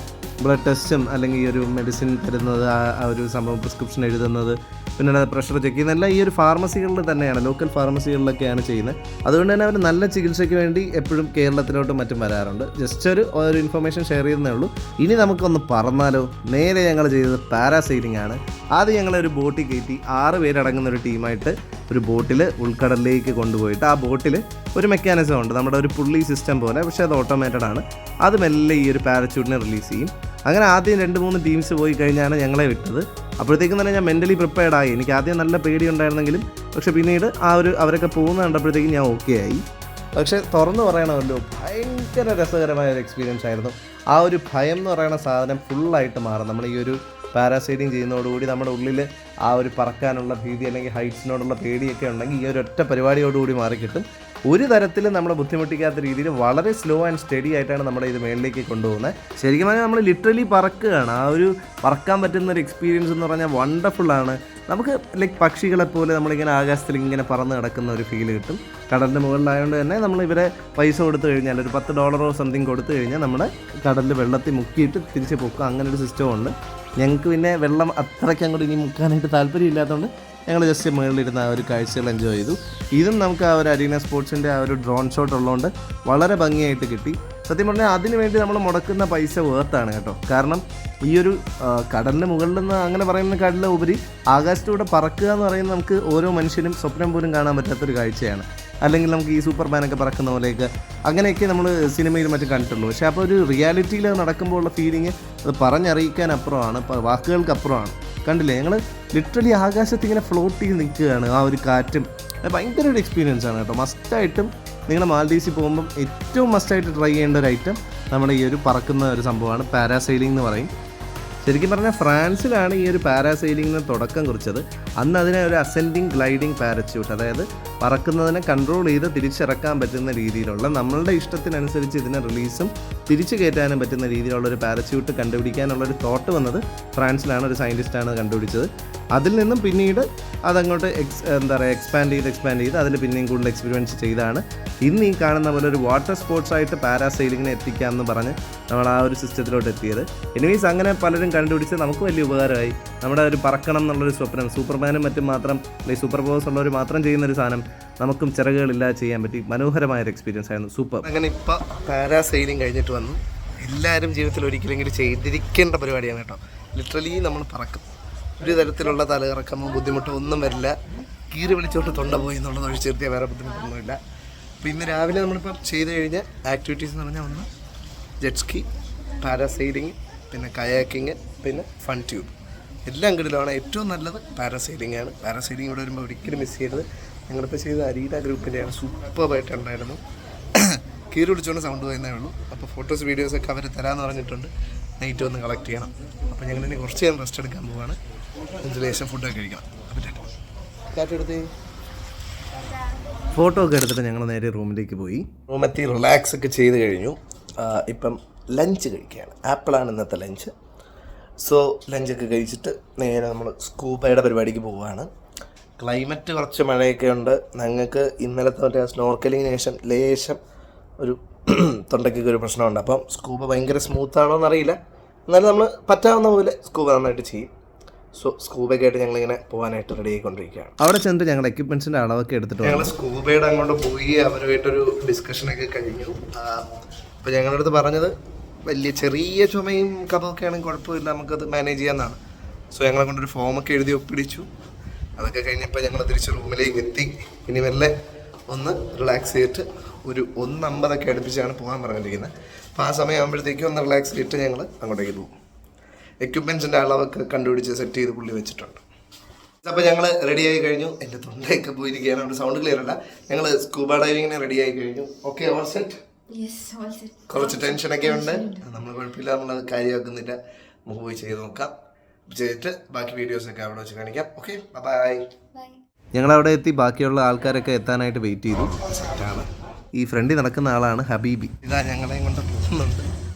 ബ്ലഡ് ടെസ്റ്റും അല്ലെങ്കിൽ ഈ ഒരു മെഡിസിൻ തരുന്നത്, ആ ഒരു സംഭവം പ്രിസ്ക്രിപ്ഷൻ എഴുതുന്നത്, പിന്നെ പ്രഷർ ചെക്ക് ചെയ്യുന്ന എല്ലാം ഈ ഒരു ഫാർമസികളിൽ തന്നെയാണ്, ലോക്കൽ ഫാർമസികളിലൊക്കെയാണ് ചെയ്യുന്നത്. അതുകൊണ്ട് തന്നെ അവർ നല്ല ചികിത്സയ്ക്ക് വേണ്ടി എപ്പോഴും കേരളത്തിലോട്ടും മറ്റും വരാറുണ്ട്. ജസ്റ്റ് ഒരു ഇൻഫർമേഷൻ ഷെയർ ചെയ്യുന്നേ ഉള്ളൂ. ഇനി നമുക്കൊന്ന് പറന്നാലോ. നേരെ ഞങ്ങൾ ചെയ്തത് പാരാസൈലിംഗ് ആണ്. ആദ്യം ഞങ്ങളൊരു ബോട്ടിൽ കയറ്റി 6 പേരടങ്ങുന്ന ഒരു ടീമായിട്ട് ഒരു ബോട്ടിൽ ഉൾക്കടലിലേക്ക് കൊണ്ടുപോയിട്ട് ആ ബോട്ടിൽ ഒരു മെക്കാനിസം ഉണ്ട്, നമ്മുടെ ഒരു പുള്ളി സിസ്റ്റം പോലെ, പക്ഷേ അത് ഓട്ടോമേറ്റഡ് ആണ്. അത് മെല്ലെ ഈ ഒരു പാരച്യൂട്ടിനെ റിലീസ് ചെയ്യും. അങ്ങനെ ആദ്യം 2-3 ടീംസ് പോയി കഴിഞ്ഞാണ് ഞങ്ങളെ വിട്ടത്. അപ്പോഴത്തേക്കും തന്നെ ഞാൻ മെൻ്റലി പ്രിപ്പയർഡായി. എനിക്ക് ആദ്യം നല്ല പേടി ഉണ്ടായിരുന്നെങ്കിലും പക്ഷേ പിന്നീട് അവരൊക്കെ പോകുന്ന കണ്ടപ്പോഴത്തേക്കും ഞാൻ ഓക്കെ ആയി. പക്ഷേ തുറന്നു പറയണമല്ലോ, ഭയങ്കര രസകരമായ ഒരു എക്സ്പീരിയൻസ് ആയിരുന്നു. ആ ഒരു ഭയം എന്ന് പറയുന്ന സാധനം ഫുള്ളായിട്ട് മാറും. നമ്മൾ ഈ ഒരു പാരാസൈഡിങ് ചെയ്യുന്നതോടുകൂടി നമ്മുടെ ഉള്ളിൽ ആ ഒരു പറക്കാനുള്ള ഭീതി അല്ലെങ്കിൽ ഹൈറ്റ്സിനോടുള്ള പേടിയൊക്കെ ഉണ്ടെങ്കിൽ ഈ ഒരു ഒറ്റ പരിപാടിയോടുകൂടി മാറിക്കിട്ടും. ഒരു തരത്തിലും നമ്മളെ ബുദ്ധിമുട്ടിക്കാത്ത രീതിയിൽ വളരെ സ്ലോ ആൻഡ് സ്റ്റഡി ആയിട്ടാണ് നമ്മുടെ ഇത് മേളിലേക്ക് കൊണ്ടുപോകുന്നത്. ശരിക്കും പറഞ്ഞാൽ നമ്മൾ ലിറ്ററലി പറക്കുകയാണ്. ആ ഒരു പറക്കാൻ പറ്റുന്ന ഒരു എക്സ്പീരിയൻസ് എന്ന് പറഞ്ഞാൽ വണ്ടർഫുള്ളാണ്. നമുക്ക് ലൈക്ക് പക്ഷികളെപ്പോലെ നമ്മളിങ്ങനെ ആകാശത്തിൽ ഇങ്ങനെ പറന്ന് കിടക്കുന്ന ഒരു ഫീൽ കിട്ടും. കടലിൻ്റെ മുകളിലായതുകൊണ്ട് തന്നെ നമ്മൾ ഇവരെ പൈസ കൊടുത്തു കഴിഞ്ഞാൽ ഒരു $10 സംതിങ് കൊടുത്തു കഴിഞ്ഞാൽ നമ്മുടെ കടലിൽ വെള്ളത്തിൽ മുക്കിയിട്ട് തിരിച്ച് പൊക്കുക. അങ്ങനെ ഒരു സിസ്റ്റം ഉണ്ട്. ഞങ്ങൾക്ക് പിന്നെ വെള്ളം അത്രയ്ക്ക് അങ്ങോട്ട് ഇനി മുക്കാനായിട്ട് താല്പര്യമില്ലാത്തതുകൊണ്ട് ഞങ്ങൾ ജസ്റ്റ് മുകളിലിരുന്ന ആ ഒരു കാഴ്ചകൾ എൻജോയ് ചെയ്തു. ഇതും നമുക്ക് ആ ഒരു അരീന സ്പോർട്സിൻ്റെ ആ ഒരു ഡ്രോൺ ഷോട്ട് ഉള്ളതുകൊണ്ട് വളരെ ഭംഗിയായിട്ട് കിട്ടി. സത്യം പറഞ്ഞാൽ അതിന് വേണ്ടി നമ്മൾ മുടക്കുന്ന പൈസ വേർത്താണ് കേട്ടോ. കാരണം ഈ ഒരു കടലിന് മുകളിൽ നിന്ന് അങ്ങനെ പറയുന്ന കടലിൽ ഉപരി ആകാശത്തൂടെ പറക്കുക എന്ന് പറയുന്നത് നമുക്ക് ഓരോ മനുഷ്യനും സ്വപ്നം പോലും കാണാൻ പറ്റാത്തൊരു കാഴ്ചയാണ്. അല്ലെങ്കിൽ നമുക്ക് ഈ സൂപ്പർമാനൊക്കെ പറക്കുന്ന പോലെയൊക്കെ അങ്ങനെയൊക്കെ നമ്മൾ സിനിമയിൽ മറ്റും കണ്ടിട്ടുള്ളൂ. പക്ഷേ അപ്പോൾ ഒരു റിയാലിറ്റിയിൽ നടക്കുമ്പോൾ ഉള്ള ഫീലിംഗ് അത് പറഞ്ഞറിയിക്കാൻ അപ്പുറമാണ്, വാക്കുകൾക്ക് അപ്പുറമാണ്. കണ്ടില്ലേ, ഞങ്ങൾ ലിറ്ററലി ആകാശത്ത് ഇങ്ങനെ ഫ്ലോട്ട് ചെയ്ത് നിൽക്കുകയാണ്. ആ ഒരു കാറ്റും ഭയങ്കര ഒരു എക്സ്പീരിയൻസ് ആണ് കേട്ടോ. മസ്റ്റായിട്ടും നിങ്ങൾ മാൽഡീവ്സിൽ പോകുമ്പം ഏറ്റവും മസ്റ്റായിട്ട് ട്രൈ ചെയ്യേണ്ട ഒരു ഐറ്റം നമ്മുടെ ഈ ഒരു പറക്കുന്ന ഒരു സംഭവമാണ് പാരാസൈലിംഗ് എന്ന് പറയും. ശരിക്കും പറഞ്ഞാൽ ഫ്രാൻസിലാണ് ഈ ഒരു പാരാസൈലിങ്ങിന് തുടക്കം കുറിച്ചത്. അന്ന് അതിനെ ഒരു അസെൻഡിങ് ഗ്ലൈഡിങ് പാരച്യൂട്ട്, അതായത് പറക്കുന്നതിനെ കൺട്രോൾ ചെയ്ത് തിരിച്ചിറക്കാൻ പറ്റുന്ന രീതിയിലുള്ള നമ്മളുടെ ഇഷ്ടത്തിനനുസരിച്ച് ഇതിനെ റിലീസും തിരിച്ചു കയറ്റാനും പറ്റുന്ന രീതിയിലുള്ള ഒരു പാരച്യൂട്ട് കണ്ടുപിടിക്കാനുള്ളൊരു തോട്ട് വന്നത് ഫ്രാൻസിലാണ്. ഒരു സയൻറ്റിസ്റ്റാണ് കണ്ടുപിടിച്ചത്. അതിൽ നിന്നും പിന്നീട് അതങ്ങോട്ട് എക്സ്പാൻഡ് ചെയ്ത് അതിൽ പിന്നെയും കൂടുതൽ എക്സ്പീരിയൻസ് ചെയ്താണ് ഇന്ന് ഈ കാണുന്ന പോലെ ഒരു വാട്ടർ സ്പോർട്സായിട്ട് പാരാസൈലിങ്ങിനെ എത്തിക്കാമെന്ന് പറഞ്ഞ് നമ്മൾ ആ ഒരു സിസ്റ്റത്തിലോട്ട് എത്തിയത്. എനിവേസ് അങ്ങനെ പലരും കണ്ടുപിടിച്ച് നമുക്ക് വലിയ ഉപകാരമായി. നമ്മുടെ ഒരു പറക്കണം എന്നുള്ളൊരു സ്വപ്നം സൂപ്പർമാനും മറ്റും മാത്രം അല്ലെങ്കിൽ സൂപ്പർ പവേഴ്സ് ഉള്ളവർ മാത്രം ചെയ്യുന്നൊരു സാധനം നമുക്കും ചിറകുകളില്ലാതെ ചെയ്യാൻ പറ്റി. മനോഹരമായൊരു എക്സ്പീരിയൻസ് ആയിരുന്നു. സൂപ്പർ. അങ്ങനെ ഇപ്പോൾ പാരാസൈലിംഗ് കഴിഞ്ഞിട്ട് വന്നു. എല്ലാവരും ജീവിതത്തിൽ ഒരിക്കലെങ്കിലും ചെയ്തിരിക്കേണ്ട പരിപാടിയാണ് കേട്ടോ. ലിറ്ററലി നമ്മൾ പറക്കും. ഒരു തരത്തിലുള്ള തലകറക്കമോ ബുദ്ധിമുട്ടോ ഒന്നും വരില്ല. കീറി വിളിച്ചോട്ട് തൊണ്ട പോയി എന്നുള്ളത് ഒഴിച്ചെടുത്തിയാൽ വേറെ ബുദ്ധിമുട്ടൊന്നുമില്ല. അപ്പോൾ ഇന്ന് രാവിലെ നമ്മളിപ്പോൾ ചെയ്ത് കഴിഞ്ഞ ആക്ടിവിറ്റീസ് എന്ന് പറഞ്ഞാൽ ഒന്ന് ജെറ്റ്സ്കി, പാരാസൈലിംഗ്, പിന്നെ കയാക്കിങ്, പിന്നെ ഫൺ ട്യൂബ്. എല്ലാം കിടിലാണ്. ഏറ്റവും നല്ലത് പാരാസൈലിംഗ് ആണ്. പാരാസൈലിംഗ് ഇവിടെ വരുമ്പോൾ ഒരിക്കലും മിസ് ചെയ്യരുത്. ഞങ്ങളിപ്പോൾ ചെയ്ത അരീന ഗ്രൂപ്പിൻ്റെയാണ്. സൂപ്പറായിട്ടുണ്ടായിരുന്നു. കീറി വിളിച്ചുകൊണ്ട് സൗണ്ട് പോയെന്നേ ഉള്ളൂ. അപ്പോൾ ഫോട്ടോസ് വീഡിയോസൊക്കെ അവർ തരാമെന്ന് പറഞ്ഞിട്ടുണ്ട്. നൈറ്റ് ഒന്ന് കളക്ട് ചെയ്യണം. അപ്പോൾ ഞങ്ങളിനി കുറച്ച് നേരം റെസ്റ്റ് എടുക്കാൻ പോവാണ്. ലേശം ഫുഡൊക്കെ കഴിക്കണം. അപ്പോൾ കാറ്റെടുത്ത് ഫോട്ടോ ഒക്കെ എടുത്തിട്ട് ഞങ്ങൾ നേരെ റൂമിലേക്ക് പോയി. റൂമെത്തി റിലാക്സ് ഒക്കെ ചെയ്ത് കഴിഞ്ഞു. ഇപ്പം ലഞ്ച് കഴിക്കുകയാണ്. ആപ്പിളാണ് ഇന്നത്തെ ലഞ്ച്. സോ ലഞ്ചൊക്കെ കഴിച്ചിട്ട് നേരെ നമ്മൾ സ്കൂബയുടെ പരിപാടിക്ക് പോവുകയാണ്. ക്ലൈമറ്റ് കുറച്ച് മഴയൊക്കെ ഉണ്ട്. ഞങ്ങൾക്ക് ഇന്നലത്തെ മറ്റേ സ്നോർക്കലിങ്ങിന് ശേഷം ലേശം ഒരു തൊണ്ടയ്ക്കൊക്കെ ഒരു പ്രശ്നമുണ്ട്. അപ്പം സ്കൂബ ഭയങ്കര സ്മൂത്താണോ എന്നറിയില്ല. എന്നാലും നമ്മൾ പറ്റാവുന്ന പോലെ സ്കൂബ നന്നായിട്ട് ചെയ്യും. സോ സ്കൂബയൊക്കെ ആയിട്ട് ഞങ്ങളിങ്ങനെ പോകാനായിട്ട് റെഡി ആയിക്കൊണ്ടിരിക്കുകയാണ്. അവിടെ ചെന്നിട്ട് ഞങ്ങൾ എക്യുപ്മെൻറ്റ്സിൻ്റെ അളവൊക്കെ എടുത്തിട്ട് ഞങ്ങൾ സ്കൂബയുടെ അങ്ങോട്ട് പോയി അവരുമായിട്ടൊരു ഡിസ്കഷനൊക്കെ കഴിഞ്ഞു. അപ്പോൾ ഞങ്ങളുടെ അടുത്ത് പറഞ്ഞത് വലിയ ചെറിയ ചുമയും കഥമൊക്കെ ആണെങ്കിൽ കുഴപ്പമില്ല, നമുക്കത് മാനേജ് ചെയ്യാമെന്നാണ്. സോ ഞങ്ങളെ കൊണ്ടൊരു ഫോമൊക്കെ എഴുതി ഒപ്പിടിച്ചു. അതൊക്കെ കഴിഞ്ഞപ്പോൾ ഞങ്ങൾ തിരിച്ച് റൂമിലേക്ക് എത്തി. ഇനി മെല്ലെ ഒന്ന് റിലാക്സ് ചെയ്തിട്ട് ഒരു 1:50 അടുപ്പിച്ചാണ് പോകാൻ പറഞ്ഞിരിക്കുന്നത്. അപ്പോൾ ആ സമയം ആകുമ്പോഴത്തേക്കും ഒന്ന് റിലാക്സ് ചെയ്തിട്ട് ഞങ്ങൾ അങ്ങോട്ടേക്ക് പോകും. എക്യുപ്മെൻറ്റ്സിൻ്റെ അളവൊക്കെ കണ്ടുപിടിച്ച് സെറ്റ് ചെയ്ത് പുള്ളി വെച്ചിട്ടുണ്ട്. അപ്പോൾ ഞങ്ങൾ റെഡി ആയി കഴിഞ്ഞു. എൻ്റെ തൊണ്ടയൊക്കെ പോയിരിക്കുകയാണ്, അവിടെ സൗണ്ട് ക്ലിയർ അല്ല. ഞങ്ങൾ സ്കൂബ ഡൈവിങ്ങിന് റെഡി ആയി കഴിഞ്ഞു. Okay, all set. കുറച്ച് ടെൻഷനൊക്കെ ഉണ്ട്. നമ്മൾ കുഴപ്പമില്ല, നമ്മളത് കാര്യമാക്കുന്നില്ല. നമുക്ക് പോയി ചെയ്ത് നോക്കാം. ചെയ്തിട്ട് ബാക്കി വീഡിയോസൊക്കെ അവിടെ വെച്ച് കാണിക്കാം. Okay, bye. ഞങ്ങളവിടെ എത്തി. ബാക്കിയുള്ള ആൾക്കാരൊക്കെ എത്താനായിട്ട് വെയിറ്റ് ചെയ്തു. സെറ്റാണ്. ഈ ഫ്രണ്ടിൽ നടക്കുന്ന ആളാണ് ഹബീബി. ഇതാ ഞങ്ങളെയും കൊണ്ട് പോകുന്നുണ്ട്.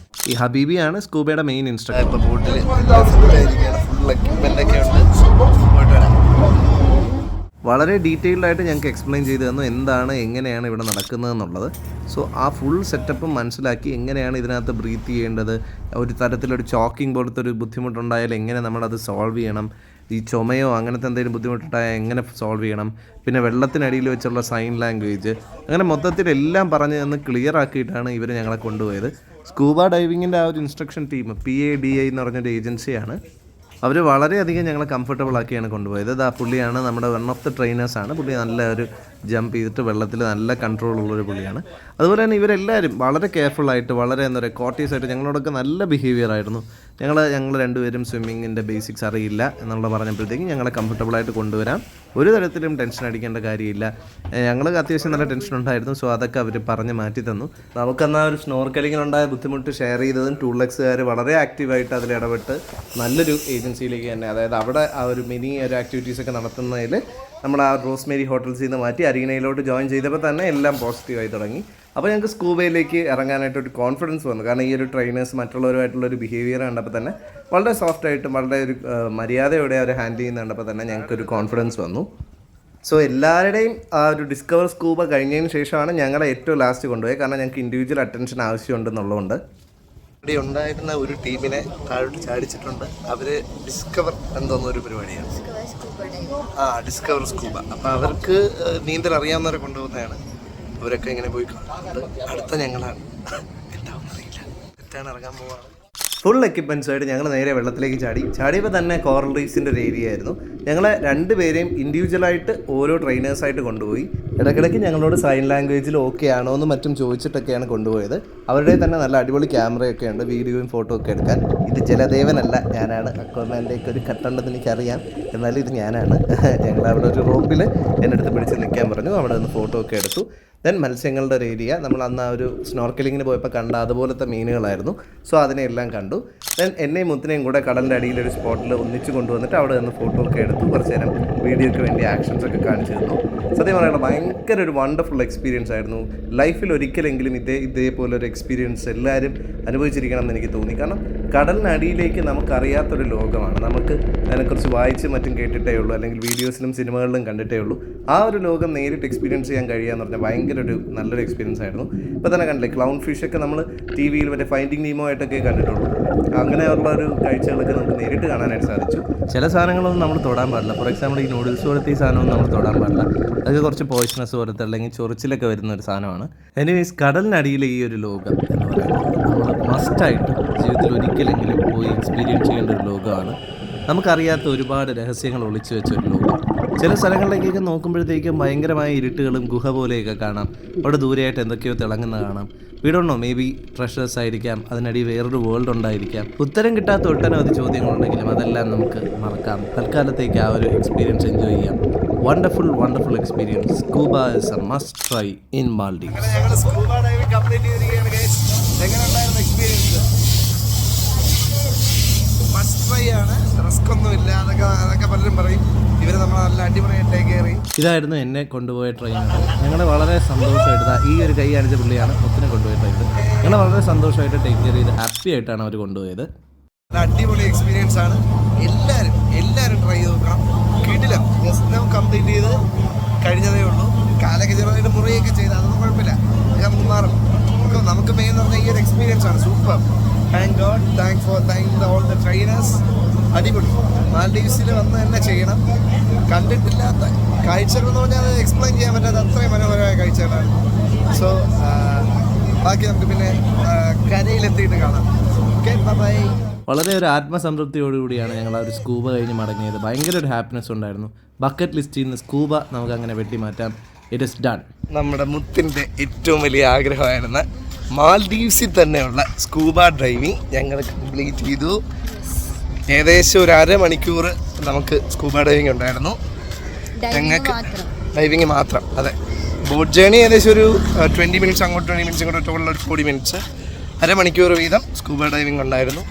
ഈ ഹബീബിയാണ് സ്കൂബയുടെ മെയിൻ ഇൻസ്ട്രക്ടർ. ഇപ്പോൾ ബോട്ടിൽ ഫുൾ എക്യുപ്മെൻ്റൊക്കെ ഉണ്ട്. പോയിട്ട് വരാം. വളരെ ഡീറ്റെയിൽഡ് ആയിട്ട് ഞങ്ങൾക്ക് എക്സ്പ്ലെയിൻ ചെയ്തു തന്നു എന്താണ് എങ്ങനെയാണ് ഇവിടെ നടക്കുന്നതെന്നുള്ളത്. സോ ആ ഫുൾ സെറ്റപ്പും മനസ്സിലാക്കി എങ്ങനെയാണ് ഇതിനകത്ത് ബ്രീത്ത് ചെയ്യേണ്ടത്, ഒരു തരത്തിലൊരു ചോക്കിംഗ് പോലത്തെ ഒരു ബുദ്ധിമുട്ടുണ്ടായാൽ എങ്ങനെ നമ്മളത് സോൾവ് ചെയ്യണം, ഈ ചുമയോ അങ്ങനത്തെ എന്തെങ്കിലും ബുദ്ധിമുട്ടുണ്ടായാൽ എങ്ങനെ സോൾവ് ചെയ്യണം, പിന്നെ വെള്ളത്തിനടിയിൽ വെച്ചുള്ള സൈൻ ലാംഗ്വേജ്, അങ്ങനെ മൊത്തത്തിലെല്ലാം പറഞ്ഞ് തന്ന് ക്ലിയർ ആക്കിയിട്ടാണ് ഇവർ ഞങ്ങളെ കൊണ്ടുപോയത്. സ്കൂബ ഡൈവിങ്ങിൻ്റെ ആ ഒരു ഇൻസ്ട്രക്ഷൻ ടീം PADI എന്ന് പറഞ്ഞൊരു ഏജൻസിയാണ്. അവർ വളരെയധികം ഞങ്ങളെ കംഫർട്ടബിൾ ആക്കിയാണ് കൊണ്ടുപോയത്. ആ പുള്ളിയാണ് നമ്മുടെ വൺ ഓഫ് ദ ട്രെയിനേഴ്സാണ്. പുള്ളി നല്ല ഒരു ജമ്പ് ചെയ്തിട്ട് വെള്ളത്തിൽ നല്ല കൺട്രോൾ ഉള്ളൊരു പുള്ളിയാണ്. അതുപോലെ തന്നെ ഇവരെല്ലാവരും വളരെ കെയർഫുള്ളായിട്ട് വളരെ എന്താ പറയുക കോർട്ടീസ് ആയിട്ട് ഞങ്ങളോടൊക്കെ നല്ല ബിഹേവിയർ ആയിരുന്നു. ഞങ്ങൾ രണ്ടുപേരും സ്വിമ്മിങ്ങിൻ്റെ ബേസിക്സ് അറിയില്ല എന്നുള്ള പറഞ്ഞപ്പോഴത്തേക്കും ഞങ്ങളെ കംഫർട്ടബിളായിട്ട് കൊണ്ടുവരാം, ഒരു തരത്തിലും ടെൻഷൻ അടിക്കേണ്ട കാര്യമില്ല. ഞങ്ങൾക്ക് അത്യാവശ്യം നല്ല ടെൻഷൻ ഉണ്ടായിരുന്നു. സോ അതൊക്കെ അവർ പറഞ്ഞ് മാറ്റി തന്നു. നമുക്കെന്നാൽ ഒരു സ്നോർക്കലിങ്ങിനുണ്ടായ ബുദ്ധിമുട്ട് ഷെയർ ചെയ്തതും ടൂളെക്സുകാർ വളരെ ആക്റ്റീവായിട്ട് അതിൽ ഇടപെട്ട് നല്ലൊരു ഏജൻസിയിലേക്ക് തന്നെ, അതായത് അവിടെ ആ ഒരു മിനി ഒരു ആക്ടിവിറ്റീസൊക്കെ നടത്തുന്നതിൽ നമ്മൾ ആ റോസ്മേരി ഹോട്ടൽസിൽ നിന്ന് മാറ്റി അരീനയിലോട്ട് ജോയിൻ ചെയ്തപ്പോൾ തന്നെ എല്ലാം പോസിറ്റീവായി തുടങ്ങി. അപ്പോൾ ഞങ്ങൾക്ക് സ്കൂബയിലേക്ക് ഇറങ്ങാനായിട്ടൊരു കോൺഫിഡൻസ് വന്നു. കാരണം ഈ ഒരു ട്രെയിനേഴ്സ് മറ്റുള്ളവരുമായിട്ടുള്ളൊരു ബിഹേവിയർ കണ്ടപ്പോൾ തന്നെ വളരെ സോഫ്റ്റായിട്ടും വളരെ ഒരു മര്യാദയോടെ അവർ ഹാൻഡിൽ ചെയ്യുന്ന കണ്ടപ്പോൾ തന്നെ ഞങ്ങൾക്കൊരു കോൺഫിഡൻസ് വന്നു. സോ എല്ലാവരുടെയും ആ ഒരു ഡിസ്കവർ സ്കൂബ കഴിഞ്ഞതിന് ശേഷമാണ് ഞങ്ങളെ ഏറ്റവും ലാസ്റ്റ് കൊണ്ടുപോയത്. കാരണം ഞങ്ങൾക്ക് ഇൻഡിവിജ്വൽ അറ്റൻഷൻ ആവശ്യമുണ്ടെന്നുള്ളതുകൊണ്ട് ഇവിടെ ഉണ്ടായിരുന്ന ഒരു ടീമിനെ താഴോട്ട് ചാടിച്ചിട്ടുണ്ട്. അവർ ഡിസ്കവർ എന്തോന്നൊരു പരിപാടിയാണ്, ഡിസ്കവർ സ്കൂബ. അപ്പോൾ അവർക്ക് നീന്തൽ അറിയാവുന്നവരെ കൊണ്ടുപോകുന്നതാണ്. അവരൊക്കെ ഇങ്ങനെ പോയി കാണുന്നുണ്ട്. അടുത്ത ഞങ്ങളാണ്, എന്താണെന്നറിയില്ല, തെറ്റാണ് ഇറങ്ങാൻ പോവാണ്. ഫുൾ എക്യുപ്മെൻറ്റ്സായിട്ട് ഞങ്ങൾ നേരെ വെള്ളത്തിലേക്ക് ചാടിയപ്പോൾ തന്നെ കോറൽ റീഫ്സിൻ്റെ ഒരു ഏരിയ ആയിരുന്നു. ഞങ്ങളെ രണ്ടുപേരെയും ഇൻഡിവിജ്വലായിട്ട് ഓരോ ട്രെയിനേഴ്സായിട്ട് കൊണ്ടുപോയി. ഇടയ്ക്കിടയ്ക്ക് ഞങ്ങളോട് സൈൻ ലാംഗ്വേജിൽ ഓക്കെ ആണോ എന്ന് മറ്റും ചോദിച്ചിട്ടൊക്കെയാണ് കൊണ്ടുപോയത്. അവരുടെ തന്നെ നല്ല അടിപൊളി ക്യാമറയൊക്കെ ഉണ്ട്, വീഡിയോയും ഫോട്ടോ ഒക്കെ എടുക്കാൻ. ഇത് ജലദേവനല്ല, ഞാനാണ്. അക്വാമാൻ്റെയൊക്കെ ഒരു കട്ടുണ്ടെന്ന് എനിക്കറിയാം, എന്നാലും ഇത് ഞാനാണ്. ഞങ്ങൾ അവിടെ ഒരു റോപ്പിൽ എൻ്റെ അടുത്ത് പിടിച്ച് നിൽക്കാൻ പറഞ്ഞു. അവിടെ നിന്ന് ഫോട്ടോ ഒക്കെ എടുത്തു. ദെൻ മത്സ്യങ്ങളുടെ ഒരു ഏരിയ, നമ്മൾ അന്ന് ആ ഒരു സ്നോർക്കലിങ്ങിന് പോയപ്പോൾ കണ്ട അതുപോലത്തെ മീനുകളായിരുന്നു. സോ അതിനെല്ലാം കണ്ടു. ദെൻ എന്നെയും മുത്തിനെയും കൂടെ കടലിൻ്റെ അടിയിലൊരു സ്പോട്ടിൽ ഒന്നിച്ച് കൊണ്ടുവന്നിട്ട് അവിടെ നിന്ന് ഫോട്ടോ ഒക്കെ എടുത്തു. കുറച്ച് നേരം വീഡിയോയ്ക്ക് വേണ്ടി ആക്ഷൻസ് ഒക്കെ കാണിച്ചു തന്നു. സത്യം പറയുന്നത് ഭയങ്കര ഒരു വണ്ടർഫുൾ എക്സ്പീരിയൻസ് ആയിരുന്നു. ലൈഫിൽ ഒരിക്കലെങ്കിലും ഇതേപോലൊരു എക്സ്പീരിയൻസ് എല്ലാവരും അനുഭവിച്ചിരിക്കണം എന്ന് എനിക്ക് തോന്നി. കാരണം കടലിനടിയിലേക്ക് നമുക്കറിയാത്തൊരു ലോകമാണ്. നമുക്ക് അതിനെക്കുറിച്ച് വായിച്ച് മറ്റും കേട്ടിട്ടേ ഉള്ളൂ, അല്ലെങ്കിൽ വീഡിയോസിലും സിനിമകളിലും കണ്ടിട്ടേ ഉള്ളൂ. ആ ഒരു ലോകം നേരിട്ട് എക്സ്പീരിയൻസ് ചെയ്യാൻ കഴിയുകയെന്ന് പറഞ്ഞാൽ ഭയങ്കര ഒരു നല്ലൊരു എക്സ്പീരിയൻസ് ആയിരുന്നു. ഇപ്പോൾ തന്നെ കണ്ടില്ലേ, ക്ലൗൺ ഫിഷൊക്കെ നമ്മൾ ടി വിയിൽ മറ്റേ ഫൈൻഡിങ് നീമോ ആയിട്ടൊക്കെ കണ്ടിട്ടുള്ളൂ. അങ്ങനെയുള്ള ഒരു കാഴ്ചകളൊക്കെ നമുക്ക് നേരിട്ട് കാണാനായിട്ട് സാധിച്ചു. ചില സാധനങ്ങളൊന്നും നമ്മൾ തൊടാൻ പാടില്ല. ഫോർ എക്സാമ്പിൾ ഈ നൂഡിൽസ് പോലത്തെ ഈ സാധനമൊന്നും നമ്മൾ തൊടാൻ പാടില്ല. അതൊക്കെ കുറച്ച് പോയിസണസ് പോലത്തെ അല്ലെങ്കിൽ ചൊറിച്ചിലൊക്കെ വരുന്ന ഒരു സാധനമാണ്. എനിവേസ് കടലിനടിയിലെ ഈ ഒരു ലോകം എന്ന് പറയുന്നത് നമ്മൾ മസ്റ്റായിട്ട് ജീവിതത്തിൽ ഒരിക്കലെങ്കിലും പോയി എക്സ്പീരിയൻസ് ചെയ്യേണ്ട ഒരു ലോകമാണ്. നമുക്കറിയാത്ത ഒരുപാട് രഹസ്യങ്ങൾ ഒളിച്ചു വെച്ച ഒരു ലോകം. ചില സ്ഥലങ്ങളിലേക്കൊക്കെ നോക്കുമ്പോഴത്തേക്കും ഭയങ്കരമായ ഇരുട്ടുകളും ഗുഹ പോലെയൊക്കെ കാണാം. അവിടെ ദൂരെയായിട്ട് എന്തൊക്കെയോ തിളങ്ങുന്ന കാണാം. We don't know, may be treasures ആയിരിക്കാം, അതിനടി വേറൊരു വേൾഡ് ഉണ്ടായിരിക്കാം. ഉത്തരം കിട്ടാത്ത ഒട്ടനവധി ചോദ്യങ്ങളുണ്ടെങ്കിലും അതെല്ലാം നമുക്ക് മറക്കാം. തൽക്കാലത്തേക്ക് ആ ഒരു എക്സ്പീരിയൻസ് എൻജോയ് ചെയ്യാം. Wonderful experience. Scuba is A must try in Maldives. ഇതായിരുന്നു എന്നെ കൊണ്ടുപോയ ട്രെയിൻ. ഞങ്ങൾ വളരെ സന്തോഷമായിട്ട്, ഈ ഒരു കൈ കാണിച്ച പുള്ളിയാണ് മുത്തിനെ കൊണ്ടുപോയ ട്രെയിൻ. ഞങ്ങൾ വളരെ സന്തോഷമായിട്ട് ടേക്ക് കെയർ ചെയ്ത് ഹാപ്പി ആയിട്ടാണ് അവർ കൊണ്ടുപോയത്. അടിപൊളി എക്സ്പീരിയൻസ് ആണ്. എല്ലാവരും ട്രൈ ചെയ്ത് നോക്കണം. കിടില കംപ്ലീറ്റ് ചെയ്ത് കഴിഞ്ഞതേ ഉള്ളൂ. കാലൊക്കെ ചെറുതായിട്ട് മുറിയൊക്കെ ചെയ്ത് അതൊന്നും കുഴപ്പമില്ല, നമുക്ക് മാറും. നമുക്ക് മെയിൻ എന്ന് പറഞ്ഞാൽ ഈ ഒരു എക്സ്പീരിയൻസ് ആണ്. Super. Thank God, thank all the trainers. അടിപൊളി. മാൽഡീവ്സിൽ വന്ന് തന്നെ ചെയ്യണം. കണ്ടിട്ടില്ലാത്ത കാഴ്ചകൾ എന്ന് പറഞ്ഞാൽ അത് എക്സ്പ്ലെയിൻ ചെയ്യാൻ പറ്റാത്ത അത്രയും മനോഹരമായ കാഴ്ചകളാണ്. സോ ബാക്കി നമുക്ക് പിന്നെ കരയിലെത്തിയിട്ട് കാണാം. Okay, bye. വളരെ ഒരു ആത്മസംതൃപ്തിയോടുകൂടിയാണ് ഞങ്ങൾ ആ ഒരു സ്കൂബ കഴിഞ്ഞ് മടങ്ങിയത്. ഭയങ്കര ഒരു ഹാപ്പിനെസ് ഉണ്ടായിരുന്നു. ബക്കറ്റ് ലിസ്റ്റിൽ നിന്ന് സ്കൂബ നമുക്ക് അങ്ങനെ വെട്ടിമാറ്റാം. It is done. നമ്മുടെ മുത്തിൻ്റെ ഏറ്റവും വലിയ ആഗ്രഹമായിരുന്ന മാൽഡീവ്സിൽ തന്നെയുള്ള സ്കൂബ ഡൈവിങ് ഞങ്ങൾ കംപ്ലീറ്റ് ചെയ്തു. ഏകദേശം ഒരു അരമണിക്കൂർ നമുക്ക് സ്കൂബ ഡൈവിങ് ഉണ്ടായിരുന്നു. ഞങ്ങൾക്ക് ഡൈവിങ് മാത്രം. അതെ, ബോട്ട് ജേണി ഏകദേശം ഒരു 20 മിനിറ്റ്സ് അങ്ങോട്ട് 20 മിനിറ്റ്സ് ഇങ്ങോട്ട്, ടോട്ടൽ ഒരു 40 മിനിറ്റ്സ്. അരമണിക്കൂർ വീതം സ്കൂബ ഡൈവിങ് ഉണ്ടായിരുന്നു.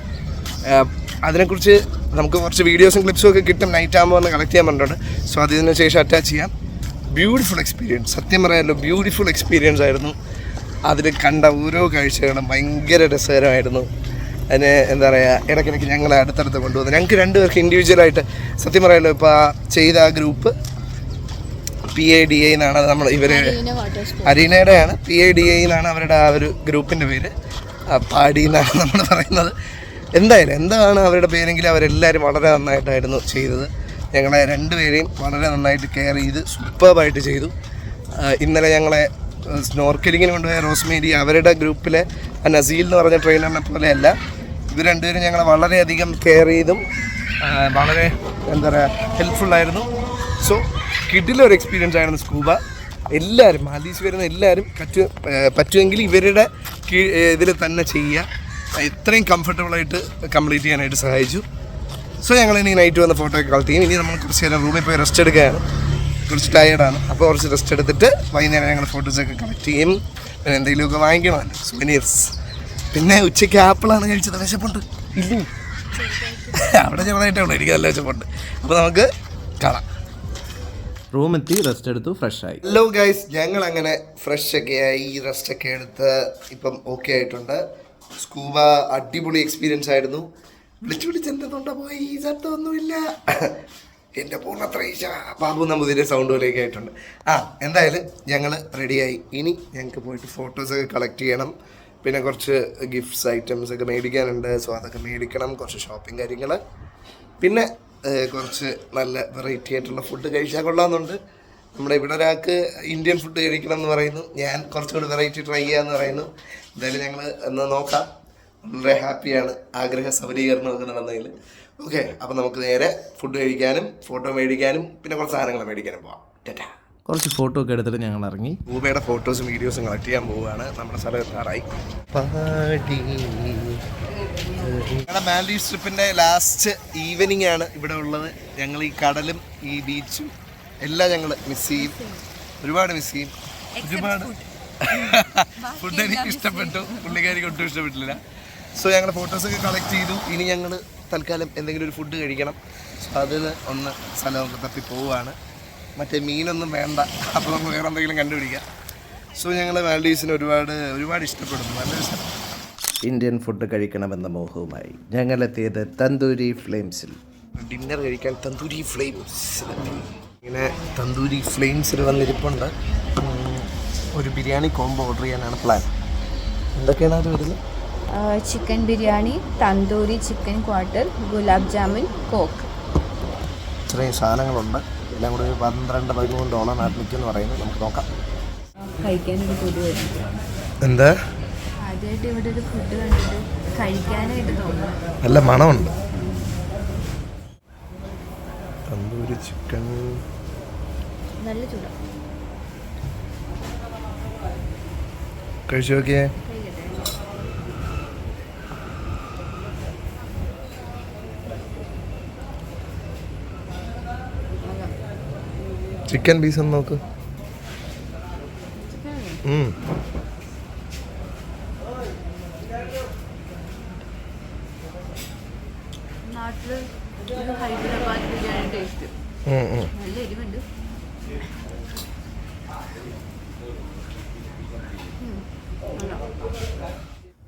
അതിനെക്കുറിച്ച് നമുക്ക് കുറച്ച് വീഡിയോസും ക്ലിപ്സും ഒക്കെ കിട്ടും. നൈറ്റ് ആകുമ്പോൾ ഒന്ന് കളക്ട് ചെയ്യാൻ പറഞ്ഞിട്ടുണ്ട്. സോ അതിന് ശേഷം അറ്റാച്ച് ചെയ്യാം. ബ്യൂട്ടിഫുൾ എക്സ്പീരിയൻസ്, സത്യം പറയാമല്ലോ ബ്യൂട്ടിഫുൾ എക്സ്പീരിയൻസ് ആയിരുന്നു. അതിൽ കണ്ട ഓരോ കാഴ്ചകളും ഭയങ്കര രസകരമായിരുന്നു. അതിന് എന്താ പറയുക, ഇടയ്ക്കിടയ്ക്ക് ഞങ്ങളെ അടുത്തടുത്ത് കൊണ്ടുവന്നു. ഞങ്ങൾക്ക് രണ്ടുപേർക്ക് ഇൻഡിവിജ്വലായിട്ട് സത്യം പറയാമല്ലോ. ഇപ്പോൾ ചെയ്ത ആ ഗ്രൂപ്പ് PADA എന്നാണ്. അത് നമ്മൾ ഇവർ അരീനയുടെയാണ്. PADA എന്നാണ് അവരുടെ ആ ഒരു ഗ്രൂപ്പിൻ്റെ പേര്. പാടി എന്നാണ് നമ്മൾ പറയുന്നത്. എന്താണ് അവരുടെ പേരെങ്കിലും അവരെല്ലാവരും വളരെ നന്നായിട്ടായിരുന്നു ചെയ്തത്. ഞങ്ങളെ രണ്ടുപേരെയും വളരെ നന്നായിട്ട് കെയർ ചെയ്ത് സൂപ്പർബായിട്ട് ചെയ്തു. ഇന്നലെ ഞങ്ങളെ സ്നോർക്കലിങ്ങിന് കൊണ്ടുപോയ റോസ്മേരി അവരുടെ ഗ്രൂപ്പിലെ നസീൽ എന്ന് പറഞ്ഞ ട്രെയിനറിനെ പോലെയല്ല. ഇവർ രണ്ടുപേരും ഞങ്ങളെ വളരെയധികം കെയർ ചെയ്തും വളരെ എന്താ പറയുക ഹെൽപ്ഫുള്ളായിരുന്നു. സോ കിടിലൊരു എക്സ്പീരിയൻസ് ആയിരുന്നു സ്കൂബ. എല്ലാവരും മാലീസ് വരുന്ന എല്ലാവരും പറ്റുമെങ്കിൽ ഇവരുടെ ഇതിൽ തന്നെ ചെയ്യുക. എത്രയും കംഫർട്ടബിളായിട്ട് കംപ്ലീറ്റ് ചെയ്യാനായിട്ട് സഹായിച്ചു. സോ ഞങ്ങൾ ഇനി നൈറ്റ് വന്ന ഫോട്ടോ ഒക്കെ കളക്ട് ചെയ്യും. ഇനി നമ്മൾ കുറച്ച് നേരം റൂമിൽ പോയി റെസ്റ്റ് എടുക്കുകയാണ്. കുറച്ച് ടയേർഡാണ്. അപ്പോൾ കുറച്ച് റെസ്റ്റ് എടുത്തിട്ട് വൈകുന്നേരം ഞങ്ങൾ ഫോട്ടോസൊക്കെ കളക്ട് ചെയ്യും. പിന്നെ എന്തെങ്കിലുമൊക്കെ വാങ്ങിക്കണമല്ലോ, സുവനീർസ്. പിന്നെ ഉച്ചയ്ക്ക് ആപ്പിളാണ് കഴിച്ചത്. വിശപ്പുണ്ട് ഇല്ലേ? അവിടെ ചെറുതായിട്ടാണ്, എനിക്ക് നല്ല വിശപ്പുണ്ട്. അപ്പോൾ നമുക്ക് കാണാം. റൂമെത്തി റെസ്റ്റ് എടുത്തു, ഫ്രഷായി. ഹലോ ഗൈസ്, ഞങ്ങൾ അങ്ങനെ ഫ്രഷ് ഒക്കെ ആയി, റെസ്റ്റ് ഒക്കെ എടുത്ത് ഇപ്പം ഓക്കെ ആയിട്ടുണ്ട്. സ്കൂബ അടിപൊളി എക്സ്പീരിയൻസ് ആയിരുന്നു. വിളിച്ചെന്തുണ്ടോ പോയി ശബ്ദമൊന്നുമില്ല. എൻ്റെ പൂർണ്ണത്ര ഈശ ബാബു നമ്പൂതിരി സൗണ്ട് പോലെയൊക്കെ ആയിട്ടുണ്ട്. എന്തായാലും ഞങ്ങൾ റെഡിയായി. ഇനി ഞങ്ങൾക്ക് പോയിട്ട് ഫോട്ടോസൊക്കെ കളക്ട് ചെയ്യണം. പിന്നെ കുറച്ച് ഗിഫ്റ്റ്സ് ഐറ്റംസ് ഒക്കെ മേടിക്കാനുണ്ട്. സോ അതൊക്കെ മേടിക്കണം. കുറച്ച് ഷോപ്പിംഗ് കാര്യങ്ങൾ. പിന്നെ കുറച്ച് നല്ല വെറൈറ്റി ആയിട്ടുള്ള ഫുഡ് കഴിച്ചാൽ കൊള്ളാമെന്നുണ്ട്. നമ്മുടെ ഇവിടെ ഒരാൾക്ക് ഇന്ത്യൻ ഫുഡ് കഴിക്കണം എന്ന് പറയുന്നു. ഞാൻ കുറച്ചുകൂടി വെറൈറ്റി ട്രൈ ചെയ്യാമെന്ന് പറയുന്നു. എന്തായാലും ഞങ്ങൾ ഒന്ന് നോക്കാം. വളരെ ഹാപ്പിയാണ്. ആഗ്രഹ സബലീകരണമൊക്കെ നടന്നതിൽ. ഓക്കെ, അപ്പോൾ നമുക്ക് നേരെ ഫുഡ് കഴിക്കാനും ഫോട്ടോ മേടിക്കാനും പിന്നെ കുറച്ച് സാധനങ്ങൾ മേടിക്കാനും പോവാം. ടാറ്റാ. കുറച്ച് ഫോട്ടോ ഒക്കെ എടുത്തിട്ട് ഞങ്ങൾ ഇറങ്ങി. ഊബയുടെ ഫോട്ടോസും വീഡിയോസും കളക്ട് ചെയ്യാൻ പോവുകയാണ്. നമ്മുടെ സ്ഥലം എത്താറായി. ഞങ്ങളുടെ മാൽഡീവ്സ് ട്രിപ്പിൻ്റെ ലാസ്റ്റ് ഈവനിങ് ആണ് ഇവിടെ ഉള്ളത്. ഞങ്ങൾ ഈ കടലും ഈ ബീച്ചും എല്ലാം ഞങ്ങൾ മിസ് ചെയ്യും. ഒരുപാട് മിസ് ചെയ്യും. ഒരുപാട് ഫുഡ് എനിക്ക് ഇഷ്ടപ്പെട്ടു, പുള്ളിക്കാരിക്ക് ഒട്ടും ഇഷ്ടപ്പെട്ടില്ല. സോ ഞങ്ങൾ ഫോട്ടോസൊക്കെ കളക്ട് ചെയ്തു. ഇനി ഞങ്ങൾ തൽക്കാലം എന്തെങ്കിലും ഒരു ഫുഡ് കഴിക്കണം. സോ അതിന് ഒന്ന് സ്ഥലമൊക്കെ തപ്പി പോവുകയാണ്. മറ്റേ മീനൊന്നും വേണ്ട, അപ്പോൾ നമുക്ക് വേറെ എന്തെങ്കിലും കണ്ടുപിടിക്കാം. സോ ഞങ്ങൾ മാൽഡീവ്സിന് ഒരുപാട് ഇഷ്ടപ്പെടുന്നു. നല്ലൊരു സ്ഥലം. ഇന്ത്യൻ ഫുഡ് കഴിക്കണമെന്ന മോഹവുമായി ഞങ്ങളെത്തിയത് തന്തൂരി ഫ്ലെയിംസിൽ. ഡിന്നർ കഴിക്കാൻ തന്തൂരി ഫ്ലെയിംസിലെത്തി. ഇങ്ങനെ തന്തൂരി ഫ്ലെയിംസിൽ വന്നിരിപ്പുണ്ട്. ഒരു ബിരിയാണി കോംബോ ഓർഡർ ചെയ്യാനാണ് പ്ലാൻ. എന്തൊക്കെയാണ് അത് വരുന്നത്? Chicken biryani, tandoori chicken quarter, gulab jamun, coke. ഇത്രയും സാധനങ്ങളുണ്ട്. എല്ലാം കൂടി $12-13 നാട്ടിലേക്കെന്ന് പറയുന്നത്. നമുക്ക് നോക്കാം. കഴിക്കാനൊരു ഫുഡ് വരുന്നത് എന്താ ആദ്യമായിട്ട് ഇവിടെ ഒരു ഫുഡ് കണ്ടിട്ട് കഴിക്കാനായിട്ട് തോന്നുന്നു. നല്ല മണമുണ്ട്. തന്തൂരി ചിക്കൻ നല്ല ചൂടാ. കഴിച്ചു നോക്കിയേ. ചിക്കൻ പീസ് ഒന്ന് നോക്ക്. നാട്ടില് ഒരു ഹൈദരാബാദ് ബിരിയാണി ടേസ്റ്റ്. നല്ല എരിവുണ്ട്.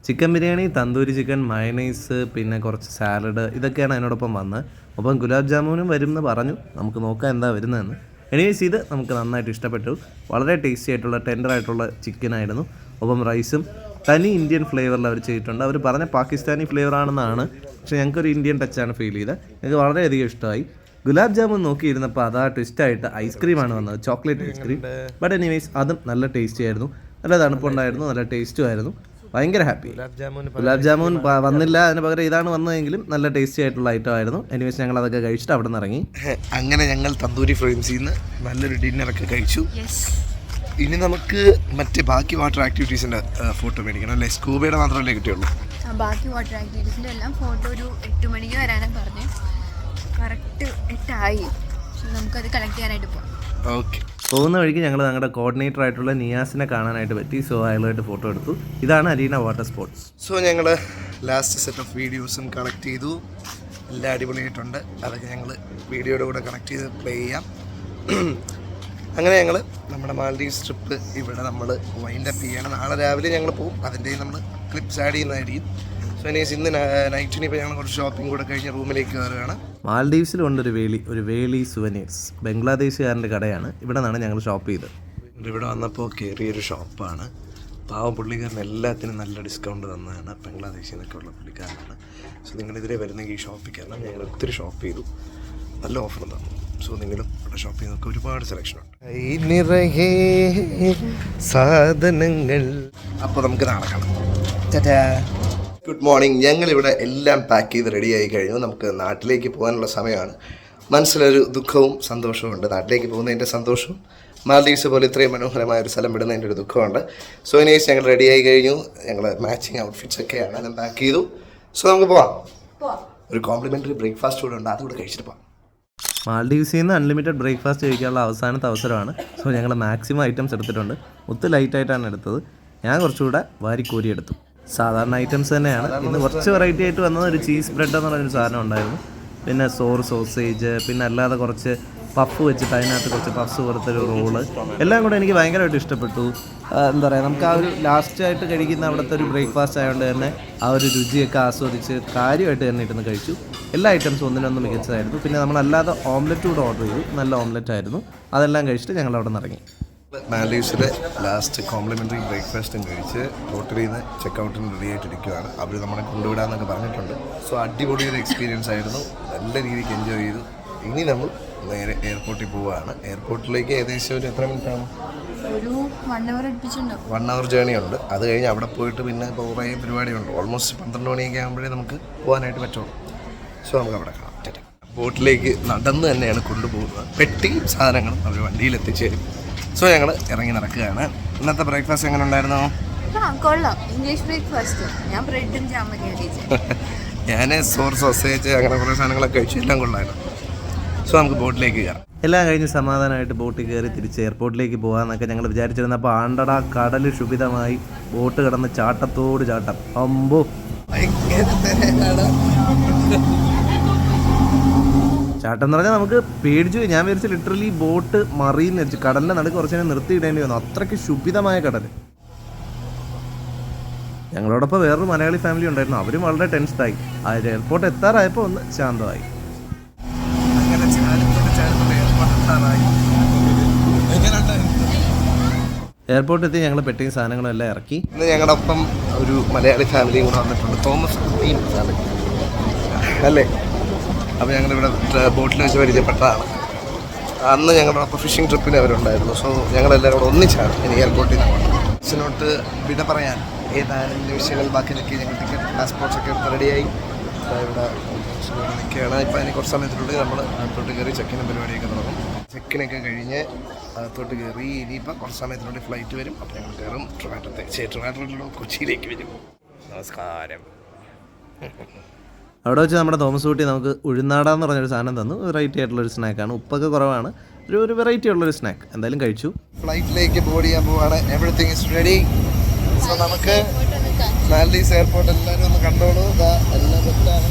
Chicken biryani, tandoori chicken, mayonnaise, പിന്നെ കുറച്ച് സാലഡ്, ഇതൊക്കെയാണ് അതിനോടൊപ്പം വന്നത്. ഒപ്പം ഗുലാബ് ജാമുനും വരും എന്ന് പറഞ്ഞു. നമുക്ക് നോക്കാം എന്താ വരുന്നതെന്ന്. എനിവേസ് ഇത് നമുക്ക് നന്നായിട്ട് ഇഷ്ടപ്പെട്ടു. വളരെ ടേസ്റ്റി ആയിട്ടുള്ള ടെൻഡറായിട്ടുള്ള ചിക്കനായിരുന്നു. ഒപ്പം റൈസും തനി ഇന്ത്യൻ ഫ്ലേവറിൽ അവർ ചെയ്തിട്ടുണ്ട്. അവർ പറഞ്ഞ പാകിസ്ഥാനി ഫ്ലേവർ ആണെന്നാണ്, പക്ഷേ ഞങ്ങൾക്കൊരു ഇന്ത്യൻ ടച്ചാണ് ഫീൽ ചെയ്തത്. ഞങ്ങൾക്ക് വളരെയധികം ഇഷ്ടമായി. ഗുലാബ് ജാമുൻ നോക്കിയിരുന്നപ്പോൾ അതാ ട്വിസ്റ്റായിട്ട് ഐസ്ക്രീമാണ് വന്നത്, ചോക്ലേറ്റ് ഐസ്ക്രീം. ബട്ട് എനിവേസ് അതും നല്ല ടേസ്റ്റി ആയിരുന്നു. നല്ല തണുപ്പുണ്ടായിരുന്നു, നല്ല ടേസ്റ്റും ആയിരുന്നു. ഭയങ്കര ഹാപ്പി. ഗുലാബ് ജാമുൻ വന്നില്ല, അതിന് പകരം ഇതാണ് വന്നതെങ്കിലും നല്ല ടേസ്റ്റി ആയിട്ടുള്ള ഐറ്റം ആയിരുന്നു. എനിവേസ് ഞങ്ങൾ അതൊക്കെ കഴിച്ചിട്ട് അവിടെ നിന്ന് ഇറങ്ങി. അങ്ങനെ ഞങ്ങൾ തന്തൂരി ഫ്ലെയിംസിൽ നിന്ന് നല്ലൊരു ഡിന്നറൊക്കെ കഴിച്ചു. ഇനി നമുക്ക് മറ്റേ ബാക്കി വാട്ടർ ആക്ടിവിറ്റീസിൻ്റെ ഫോട്ടോ മേടിക്കണം അല്ലേ? സ്കൂബയുടെ മാത്രമല്ലേ കിട്ടിയുള്ളൂ? ബാക്കി വാട്ടർ ആക്ടിവിറ്റീസിൻ്റെ എല്ലാം ഫോട്ടോ ഒരു 8 മണിക്ക് വരാനാണ് പറഞ്ഞത്. കറക്റ്റ് 8 ആയി. നമുക്കത് കളക്ട് ചെയ്യാനായിട്ട് പോകാം. ഓക്കെ. പോകുന്ന വഴിക്ക് ഞങ്ങൾ ഞങ്ങളുടെ കോർഡിനേറ്റർ ആയിട്ടുള്ള നിയാസിനെ കാണാനായിട്ട് പറ്റി. സോ അയാളുമായിട്ട് ഫോട്ടോ എടുത്തു. ഇതാണ് അരീന വാട്ടർ സ്പോർട്സ്. സോ ഞങ്ങൾ ലാസ്റ്റ് സെറ്റ് ഓഫ് വീഡിയോസും കളക്ട് ചെയ്തു. എല്ലാം അടിപൊളിയായിട്ടുണ്ട്. അതൊക്കെ ഞങ്ങൾ വീഡിയോയുടെ കൂടെ കണക്ട് ചെയ്ത് പ്ലേ ചെയ്യാം. അങ്ങനെ ഞങ്ങൾ നമ്മുടെ മാൽഡീവ്സ് ട്രിപ്പ് ഇവിടെ നമ്മൾ വൈൻഡപ്പ് ചെയ്യണം. നാളെ രാവിലെ ഞങ്ങൾ പോകും. അതിൻ്റെയും നമ്മൾ ക്ലിപ്സ് ആഡ് ചെയ്യുന്നതായിരിക്കും. സോ എനിവേസ് ഇന്ന് നൈറ്റിന് ഇപ്പോൾ ഞങ്ങൾ കുറച്ച് ഷോപ്പിംഗ് കൂടെ കഴിഞ്ഞ് റൂമിലേക്ക് കയറുകയാണ്. മാൽഡീവ്സിലുണ്ട് ഒരു വേളി സുവനീർസ്. ബംഗ്ലാദേശുകാരൻ്റെ കടയാണ്. ഇവിടെ നിന്നാണ് ഞങ്ങൾ ഷോപ്പ് ചെയ്തത്. ഇവിടെ വന്നപ്പോൾ കയറിയൊരു ഷോപ്പാണ്. പാവം പുള്ളിക്കാരൻ എല്ലാത്തിനും നല്ല ഡിസ്കൗണ്ട് തന്നതാണ്. ബംഗ്ലാദേശിൽ നിന്നൊക്കെ ഉള്ള പുള്ളിക്കാരനാണ്. സോ നിങ്ങളിതിലെ വരുന്നെങ്കിൽ ഈ ഷോപ്പിൽ കയറണം. ഞങ്ങൾ ഒത്തിരി ഷോപ്പ് ചെയ്തു, നല്ല ഓഫർ തന്നു. സോ നിങ്ങളും ഇവിടെ ഷോപ്പ് ചെയ്യുന്നതൊക്കെ ഒരുപാട് സെലക്ഷനുണ്ട്. സാധനങ്ങൾ. അപ്പോൾ നമുക്ക് നാളെ കാണാം. Good morning. ഞങ്ങളിവിടെ എല്ലാം പാക്ക് ചെയ്ത് റെഡിയായി കഴിഞ്ഞു. നമുക്ക് നാട്ടിലേക്ക് പോകാനുള്ള സമയമാണ്. മനസ്സിലൊരു ദുഃഖവും സന്തോഷവും ഉണ്ട്. നാട്ടിലേക്ക് പോകുന്നതിൻ്റെ സന്തോഷവും മാൽഡീവ്സ് പോലെ ഇത്രയും മനോഹരമായ ഒരു സ്ഥലം വിടുന്നതിൻ്റെ ഒരു ദുഃഖമുണ്ട്. സോ ഇനീസ് ഞങ്ങൾ റെഡിയായി കഴിഞ്ഞു. ഞങ്ങൾ മാച്ചിങ് ഔട്ട്ഫിറ്റ്സ് ഒക്കെയാണ് എല്ലാം പാക്ക് ചെയ്തു. സോ നമുക്ക് പോവാം. ഒരു കോംപ്ലിമെൻ്ററി ബ്രേക്ക്ഫാസ്റ്റ് കൂടെ ഉണ്ട്, അതുകൂടെ കഴിച്ചിട്ട് പോവാം. മാൽഡീവ്സിൽ നിന്ന് അൺലിമിറ്റഡ് ബ്രേക്ക്ഫാസ്റ്റ് കഴിക്കാനുള്ള അവസാനത്തെ അവസരമാണ്. സോ ഞങ്ങൾ മാക്സിമം ഐറ്റംസ് എടുത്തിട്ടുണ്ട്. ലൈറ്റായിട്ടാണ് എടുത്തത്. ഞാൻ കുറച്ചുകൂടെ വാരിക്കോരി എടുത്തു. സാധാരണ ഐറ്റംസ് തന്നെയാണ്. ഇന്ന് കുറച്ച് വെറൈറ്റി ആയിട്ട് വന്നത് ഒരു ചീസ് ബ്രെഡ് എന്ന് പറഞ്ഞൊരു സാധനം ഉണ്ടായിരുന്നു. പിന്നെ സോസേജ്, പിന്നെ അല്ലാതെ കുറച്ച് പഫ് വെച്ചിട്ട് അതിനകത്ത് കുറച്ച് പഫ്സ് പോലത്തെ ഒരു റോള്, എല്ലാം കൂടെ എനിക്ക് ഭയങ്കരമായിട്ട് ഇഷ്ടപ്പെട്ടു. എന്താ പറയുക, നമുക്ക് ആ ഒരു ലാസ്റ്റായിട്ട് കഴിക്കുന്ന അവിടുത്തെ ഒരു ബ്രേക്ക്ഫാസ്റ്റ് ആയതുകൊണ്ട് തന്നെ ആ ഒരു രുചിയൊക്കെ ആസ്വദിച്ച് കാര്യമായിട്ട് തന്നെ ഇരുന്ന് കഴിച്ചു. എല്ലാ ഐറ്റംസും ഒന്നിനൊന്ന് മികച്ചതായിരുന്നു. പിന്നെ നമ്മളല്ലാതെ ഓംലെറ്റ് കൂടെ ഓർഡർ ചെയ്തു. നല്ല ഓംലെറ്റ് ആയിരുന്നു. അതെല്ലാം കഴിച്ചിട്ട് ഞങ്ങൾ അവിടെ നിന്ന് ഇറങ്ങി. മാൽഡീവ്സിലെ ലാസ്റ്റ് കോംപ്ലിമെൻ്ററി ബ്രേക്ക്ഫാസ്റ്റും കഴിച്ച് ഹോട്ടലിൽ നിന്ന് ചെക്കൗട്ടിന് റെഡി ആയിട്ടിരിക്കുകയാണ്. അവർ നമ്മളെ കൊണ്ടുവിടാമെന്നൊക്കെ പറഞ്ഞിട്ടുണ്ട്. സോ അടിപൊളി ഒരു എക്സ്പീരിയൻസ് ആയിരുന്നു. നല്ല രീതിക്ക് എൻജോയ് ചെയ്തു. ഇനി നമ്മൾ നേരെ എയർപോർട്ടിൽ പോവുകയാണ്. എയർപോർട്ടിലേക്ക് ഏകദേശം ഒരു എത്ര മിനിറ്റാണ്? ഒരു 1 hour അടുപ്പിച്ചുണ്ടാവും. 1 hour ജേണി ഉണ്ട്. അത് കഴിഞ്ഞ് അവിടെ പോയിട്ട് പിന്നെ കുറേ പരിപാടിയുണ്ട്. ഓൾമോസ്റ്റ് 12 മണിയൊക്കെ ആകുമ്പോഴേ നമുക്ക് പോകാനായിട്ട് പറ്റുള്ളൂ. സോ നമുക്ക് അവിടെ കാണാം. ബോട്ടിലേക്ക് നടന്ന് തന്നെയാണ് കൊണ്ടുപോകുന്നത്. പെട്ടിയും സാധനങ്ങളും അവർ വണ്ടിയിൽ എത്തിച്ചേരും. സോ ഞങ്ങൾ ഇറങ്ങി നടക്കുകയാണ്. ഇന്നത്തെ ബ്രേക്ക്ഫാസ്റ്റ് എങ്ങനെ ഉണ്ടായിരുന്നോ? കൊള്ളാം. English breakfast. ഞാൻ ബ്രെഡും ജാമൊക്കെ ഞാൻ സോസേജ് അങ്ങനെ കുറേ സാധനങ്ങളൊക്കെ കഴിച്ചു. എല്ലാം കൊള്ളായിരുന്നു. സോ നമുക്ക് ബോട്ടിലേക്ക് കയറാം. എല്ലാം കഴിഞ്ഞ് സമാധാനമായിട്ട് ബോട്ടിൽ കയറി തിരിച്ച് എയർപോർട്ടിലേക്ക് പോകാമെന്നൊക്കെ ഞങ്ങൾ വിചാരിച്ചിരുന്നപ്പോൾ ആണ്ടടാ കടൽ ശുഭിതമായി. ബോട്ട് കിടന്ന് ചാട്ടത്തോട് ചാട്ടം. അമ്പോ ചാട്ടം എന്ന് പറഞ്ഞാൽ നമുക്ക് പേടിച്ചു. ഞാൻ വിചാരിച്ചു ലിറ്ററലി ബോട്ട് മറിയെന്ന് വെച്ചു. കടലിൻ്റെ നടുക്ക് കുറച്ച് നേരം നിർത്തിയിടേണ്ടി വന്നു. അത്രയ്ക്ക് ശുഭിതമായ കടൽ. ഞങ്ങളോടൊപ്പം വേറൊരു മലയാളി ഫാമിലി ഉണ്ടായിരുന്നു. അവരും വളരെ ടെൻസ്ഡായി. ആ എയർപോർട്ട് എത്താറായപ്പോൾ ഒന്ന് ശാന്തമായി. എയർപോർട്ടിൽ എത്തി ഞങ്ങൾ പെട്ടിയും സാധനങ്ങളും എല്ലാം ഇറക്കി. ഇന്ന് ഞങ്ങളുടെ ഒപ്പം ഒരു മലയാളി ഫാമിലിയും കൂടെ വന്നിട്ടുണ്ട്. തോമസ് കുട്ടിയും അല്ലേ? അപ്പോൾ ഞങ്ങളിവിടെ ബോട്ടിൽ വെച്ച് പരിചയപ്പെട്ടതാണ്. അന്ന് ഞങ്ങളുടെ ഒപ്പം ഫിഷിംഗ് ട്രിപ്പിന് അവരുണ്ടായിരുന്നു. സോ ഞങ്ങളെല്ലാവരും കൂടെ ഒന്നിച്ചാണ് ഇനി എയർപോർട്ടിൽ നിന്ന് അച്ഛനോട്ട് വിട പറയാൻ ഏതാനും നിമിഷങ്ങൾ ബാക്കി നിൽക്കി. ഞങ്ങൾ ടിക്കറ്റ് പാസ്പോർട്ട്സൊക്കെ എടുത്ത് റെഡിയായി ഇവിടെ നിൽക്കുകയാണ്. ഇപ്പോൾ അതിന് കുറച്ച് സമയത്തിനുള്ളിൽ നമ്മൾ അകത്തോട്ട് കയറി ചെക്കിനും പരിപാടിയൊക്കെ തുടങ്ങും. ചെക്കിനൊക്കെ കഴിഞ്ഞ് അകത്തോട്ട് കയറി ഇനിയിപ്പോൾ കുറച്ച് സമയത്തിനുള്ളിൽ ഫ്ലൈറ്റ് വരും. അപ്പോൾ ഞങ്ങൾ കയറും ട്രിവാൻഡ്രത്തിലൂടെ കൊച്ചിയിലേക്ക് വരും. നമസ്കാരം. അവിടെ വെച്ച് നമ്മുടെ തോമസ് കുട്ടി നമുക്ക് ഉഴുന്നാടാന്ന് പറഞ്ഞൊരു സാധനം തന്നു. വെറൈറ്റി ആയിട്ടുള്ളൊരു സ്നാക്കാണ്. ഉപ്പൊക്കെ കുറവാണ്. ഒരു വെറൈറ്റി ഉള്ളൊരു സ്നാക്ക്. എന്തായാലും കഴിച്ചു. ഫ്ലൈറ്റിലേക്ക് ബോർഡ് ചെയ്യാൻ പോവാണ്. Everything is ready. സോ നമുക്ക് മാൽഡീവ്സ് എയർപോർട്ട് എല്ലാവരും ഒന്ന് കണ്ടോളൂ. എല്ലാം തെറ്റാണ്.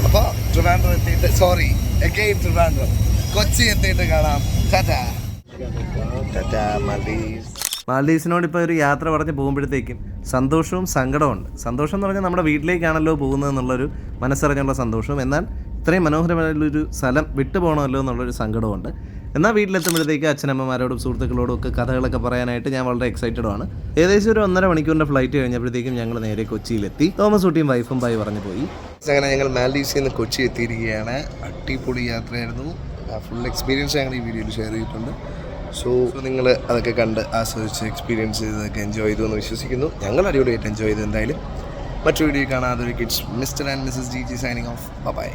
അപ്പോൾ ട്രിവാൻഡ്രം എത്തിയിട്ട് ട്രിവാൻഡ്രം കൊച്ചി എത്തിയിട്ട് കാണാം. മാൽഡീവ്സിനോട് ഇപ്പോൾ ഒരു യാത്ര പറഞ്ഞ് പോകുമ്പോഴത്തേക്കും സന്തോഷവും സങ്കടമുണ്ട്. സന്തോഷം എന്ന് പറഞ്ഞാൽ നമ്മുടെ വീട്ടിലേക്കാണല്ലോ പോകുന്നത് എന്നുള്ളൊരു മനസ്സറിഞ്ഞുള്ള സന്തോഷവും, എന്നാൽ ഇത്രയും മനോഹരമായുള്ളൊരു സ്ഥലം വിട്ടു പോകണമല്ലോ എന്നുള്ളൊരു സങ്കടമുണ്ട്. എന്നാൽ വീട്ടിലെത്തുമ്പോഴത്തേക്ക് അച്ഛനമ്മമാരോടും സുഹൃത്തുക്കളോടും ഒക്കെ കഥകളൊക്കെ പറയാനായിട്ട് ഞാൻ വളരെ എക്സൈറ്റഡുമാണ്. ഏകദേശം ഒരു 1.5 മണിക്കൂറിൻ്റെ ഫ്ലൈറ്റ് കഴിഞ്ഞപ്പോഴത്തേക്കും ഞങ്ങൾ നേരെ കൊച്ചിയിലെത്തി. തോമസ് കുട്ടിയും വൈഫും ബായി പറഞ്ഞു പോയി. അങ്ങനെ ഞങ്ങൾ മാൽഡീവ്സിൽ നിന്ന് കൊച്ചി എത്തിയിരിക്കുകയാണ്. അടിപൊളി യാത്രയായിരുന്നു. ഫുൾ എക്സ്പീരിയൻസ് ഞങ്ങൾ ഈ വീഡിയോയിൽ ഷെയർ ചെയ്തിട്ടുണ്ട്. സോ നിങ്ങൾ അതൊക്കെ കണ്ട് ആസ്വദിച്ച് എക്സ്പീരിയൻസ് ചെയ്തൊക്കെ എൻജോയ് ചെയ്തു എന്ന് വിശ്വസിക്കുന്നു. ഞങ്ങൾ അടിപൊളിയായിട്ട് എൻജോയ് ചെയ്തു. എന്തായാലും മറ്റൊരു വീഡിയോ കാണാതെ ഒരു kids mister and missus G signing off. By.